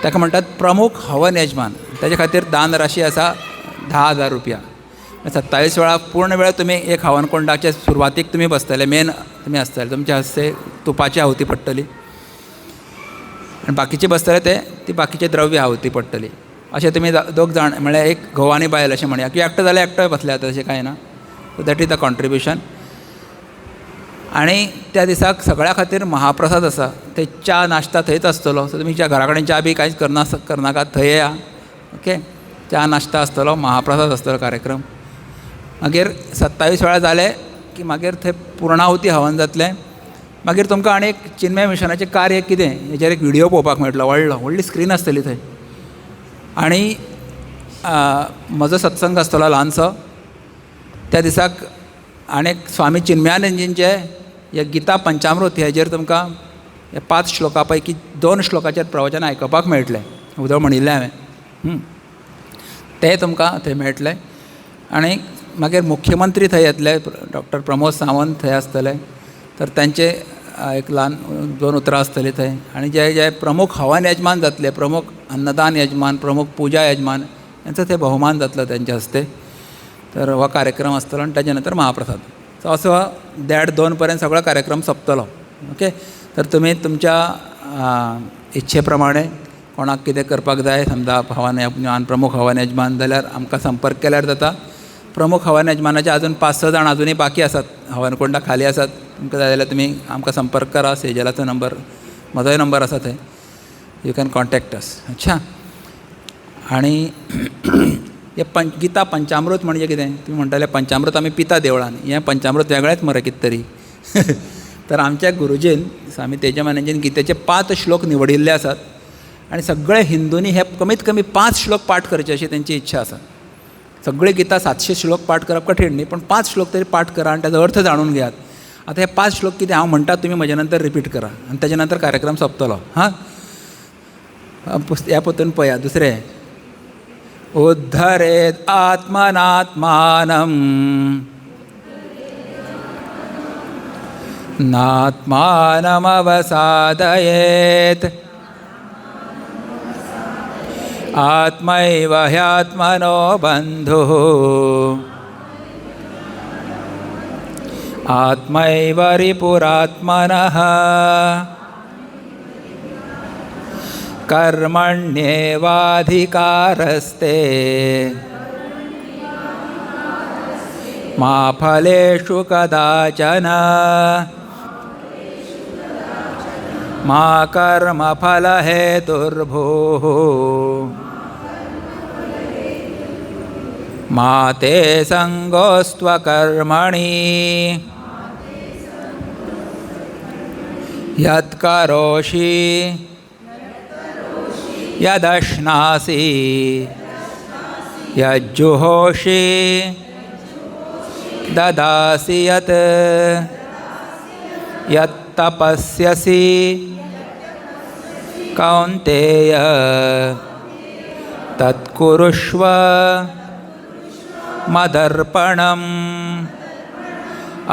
ताका म्हणटात प्रमुख हवन यजमान। ताचे खातीर दान राशी आसा 10,000 रुपया। 27 वेळा पूर्ण वेळ तुमी एक हवन कुंडाचे सुरवातीक तुमी बसतले, मेन तुमी आसतले, तुमच्या हस्ते तुपाची आहुती पडटली, आनी बाकीचे बसतले ती बाकीचे द्रव्य आहुती पडटली। अशें तुमी 2 जाण म्हळ्यार एक घोव आनी बायल अशें म्हणया, किंवा एकटो जाल्यार एकटोय बसल्या तशें कांय ना। So that is the contribution. आनी त्या दिसाक सगळ्या खातीर महाप्रसाद आसा। ते च्या नाश्ता थंयच आसतलो। सो तुमी घरा कडेन च्या बी कांयच करनाकात, थंय येया। ओके, च्या नाश्ता आसतलो, महाप्रसाद आसतलो कार्यक्रम। मागीर 27 वेळा जाले की मागीर थंय पुर्णाहुती हवन जातलें। मागीर तुमकां आनी एक चिन्मय मिशनाचें कार्य कितें हेचेर एक व्हिडियो पळोवपाक मेळटलो, व्हडली स्क्रीन आसतली थंय। आनी म्हजो सत्संग आसतलो ल्हानसो त्या दिसाक। आनी स्वामी चिन्मयानंदजींचे हे गीता पंचामृत हेजेर तुमकां हे 5 श्लोका पैकी 2 श्लोकाचेर प्रवचन आयकपाक मेळटलें। उदळ म्हणिल्लें हांवें, ते तुमकां थंय मेळटले। आनी मागीर मुख्यमंत्री थंय येतले, डॉक्टर प्रमोद सावंत थंय आसतले। तर तांचे एक ल्हान 2 उतरां आसतलीं थंय। आनी जे प्रमुख हवन यजमान जातले, प्रमुख अन्नदान यजमान, प्रमुख पुजा यजमान, यांचं ते बहुमान जातलो त्यांच्या हस्ते. तर हो कार्यक्रम आसतलो आनी ताजे नंतर महाप्रसाद. सो असो 1:30-2 पर्यंत सगळो कार्यक्रम सोंपतलो. ओके. तर तुमी तुमच्या इच्छे प्रमाणे कोणाक कितें करपाक जाय, समजा हवन यजमान, प्रमुख हवन यजमान जाल्यार आमकां संपर्क केल्यार जाता. प्रमुख हवन यजमानाचे अजून 5-6 जाण अजुनूय बाकी आसात, हवन कुंडा खाली आसात. तुमकां जाय जाल्यार तुमी आमकां संपर्क करा. सेजलाचो नंबर, म्हजोय नंबर आसा थंय. यू कॅन कॉन्टॅक्ट अस. अच्छा. आनी हे गीता पंचामृत म्हणजे कितें? तुमी म्हणटाले पंचामृत आमी पिता देवळान, हें पंचामृत वेगळेंच मरे कितें तरी. तर आमच्या गुरुजीन स्वामी तेजमानंदजीन गीतेचे 5 श्लोक निवडिल्ले आसात आनी सगळे हिंदूंनी हे कमीत कमी 5 श्लोक पाठ करचे अशी त्यांची इच्छा आसा. सगळी गीता 700 श्लोक पाठ करप कठीण न्ही, पण 5 श्लोक तरी पाठ करा आनी ताचो अर्थ जाणून घेयात. आतां हे 5 श्लोक कितें हांव म्हणटा तुमी म्हजे नंतर रिपीट करा आनी ताजे नंतर कार्यक्रम सोंपतलो. हां, ह्या पोतून पळया. दुसरें, उद्धरेत आत्मनात्मानं नात्मानमवसादयेत् आत्मैव ह्यात्मनो बन्धुः आत्मैव रिपुरात्मनः कर्मण्येवाधिकारस्ते मा फलेषु कदाचन मा कर्मफलहेतुर्भूः मा ते सङ्गोऽस्त्वकर्मणि यत्करोषि यदश्नासि यज्जुहोषि ददासि यत् यत्तपस्यसि कौन्तेय तत्कुरुष्व मदर्पणम्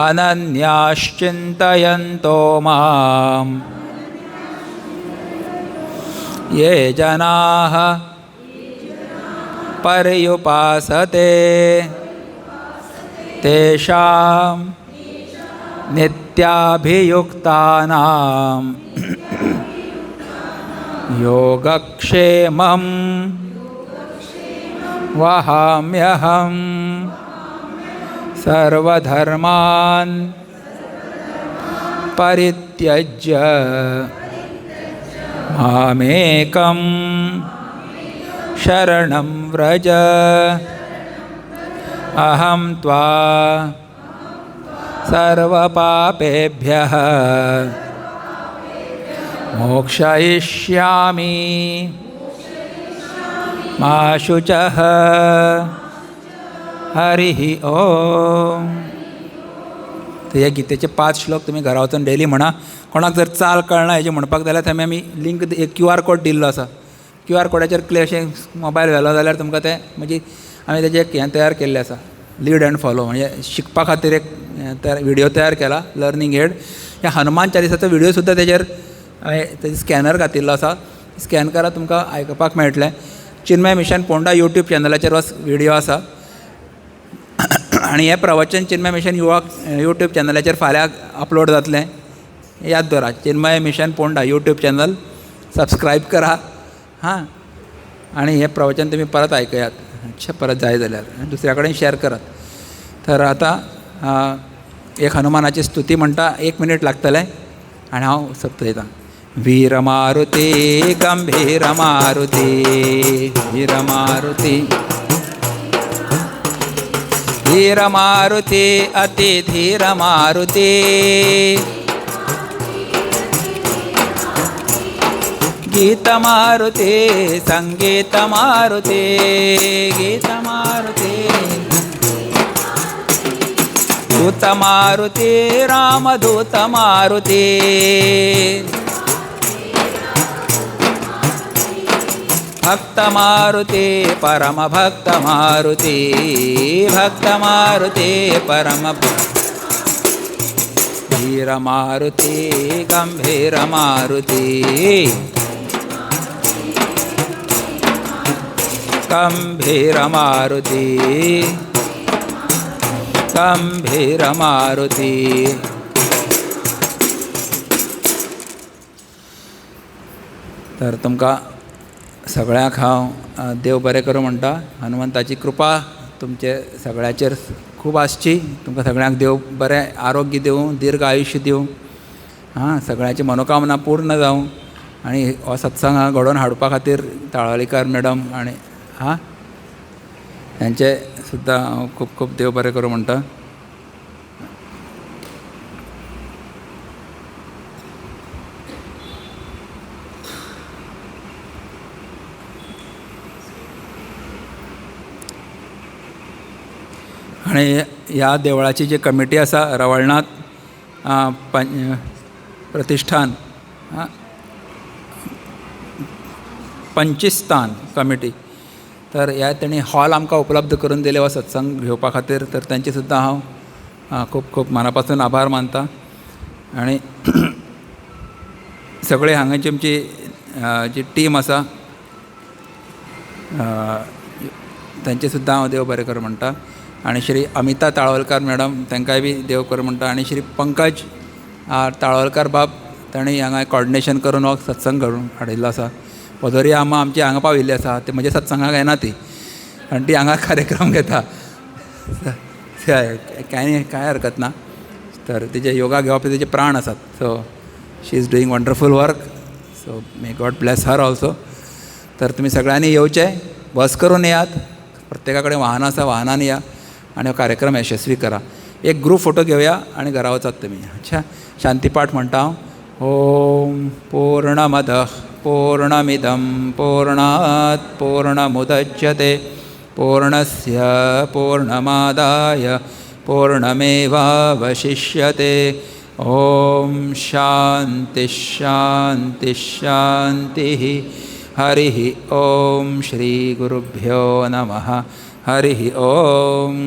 अनन्याश्चिन्तयन्तो माम् ये जनाः पर्युपासते तेषां नित्याभियुक्तानां योगक्षेमं वहाम्यहं सर्वधर्मान् परित्यज्य मामेकं शरणं व्रज अहं त्वा सर्वपापेभ्यः मोक्षयिष्यामि मा शुचः. हरिः ओम. तर हे गीतेचे 5 श्लोक तुम्ही घरा वचून डेली म्हणा. कोणाक जर चाल कळना हेजे म्हणपाक जाल्यार थंय आमी लिंक एक QR कोड दिल्लो आसा. QR कोडाचेर अशें मोबायल व्हेलो जाल्यार तुमकां तें म्हणजे आमी तेजें एक हें तयार केल्लें आसा, लीड एंड फॉलो, म्हणजे शिकपा खातीर एक व्हिडिओ तयार केला, लर्निंग एड. ह्या हनुमान चालिसाचो व्हिडिओ सुद्दां तेजेर तेजेर स्कॅनर घातिल्लो आसा. स्कॅन करा, तुमकां आयकपाक मेळटलें. चिन्मय मिशन पोंडा यूट्यूब चॅनलाचेर हो व्हिडिओ आसा. आनी हें प्रवचन चिन्मय मिशन युवा यूट्यूब चॅनलाचेर फाल्यां अपलोड जातलें. याद दवरा, Chinmay mission Ponda YouTube channel subscribe करा. हां, आनी हें प्रवचन तुमी परत आयकयात, परत जाय जाल्यार दुसऱ्या कडेन शॅर करात. तर आतां एक हनुमानाची स्तुती म्हणटा, 1 मिनीट लागतलें आनी हांव सोंपयतां. वीर मारुती गंभीर मारुती, वीर मारुती, धीर मारुती, अति धीर मारुती, गीत मारुती, संगीत मारुती, गीत मारुती, दूत मारुती, रामदूत मारुती, भक्त मारुती, परम भक्त मारुती, भक्त मारुती, परम धीर मारुती, गंभीर मारुती, गंभीरमारुति गंभीरमारुति. तर तुमकां सगळ्यांक हांव देव बरें करूं म्हणटा. हनुमंताची कृपा तुमचे सगळ्याचेर खूब आसची. तुमकां सगळ्यांक देव बरें आरोग्य दिवं, दीर्घ आयुश्य दिवं. सगळ्यांची मनोकामना पूर्ण जावं. आनी हो सत्संग घडोवन हाडपा खातीर ताळवलीकर मॅडम आनी हेंचे सुद्दां हांव खूब खूब देव बरें करूं म्हणटा. आणि ह्या देवळाची जी कमिटी आसा रवळनाथ प्रतिश्ठान पंचस्थान कमिटी, तर ह्या तेणी हॉल आमकां उपलब्ध करून दिले हो सत्संग घेवपा खातीर. तर तांचे सुद्दां हांव खूब खूब मना पासून आभार मानता. आनी सगळे हांगाची आमची जी टीम आसा तांचे सुद्दां हांव देव बरें करूं म्हणटा. आनी श्री अमिता ताळवलकर मॅडम तांकांय बी देव करूं म्हणटा. आनी श्री पंकज ताळवलकर बाब तांणी हांगा कॉर्डिनेशन करून हो सत्संग घडोवन हाडिल्लो आसा. पदोरी आमा आमची हांगा पाविल्ली आसा. ते म्हणजे सत्संगाक येना ती, आनी ती हांगा कार्यक्रम घेता. कांय हरकत ना. तर तिचे योगा घेवप तिचे प्राण आसात. So she is doing wonderful work. So may God bless her also. तर तुमी सगळ्यांनी येवचें, बस करून येयात. प्रत्येका कडेन वाहन आसा, वाहनान या आनी हो कार्यक्रम यशस्वी करा. एक ग्रूप फोटो घेवया आनी घरा वचात तुमी. अच्छा, शांतीपाठ म्हणटा हांव. ओम पूर्णमदः पूर्णमिदं पूर्णात् पूर्णमुदच्यते पूर्णस्य पूर्णमादाय पूर्णमेवावशिष्यते. ओम शांति शांति शांतिः. हरिः ओम. श्री गुरुभ्यो नमः. हरिः ओम.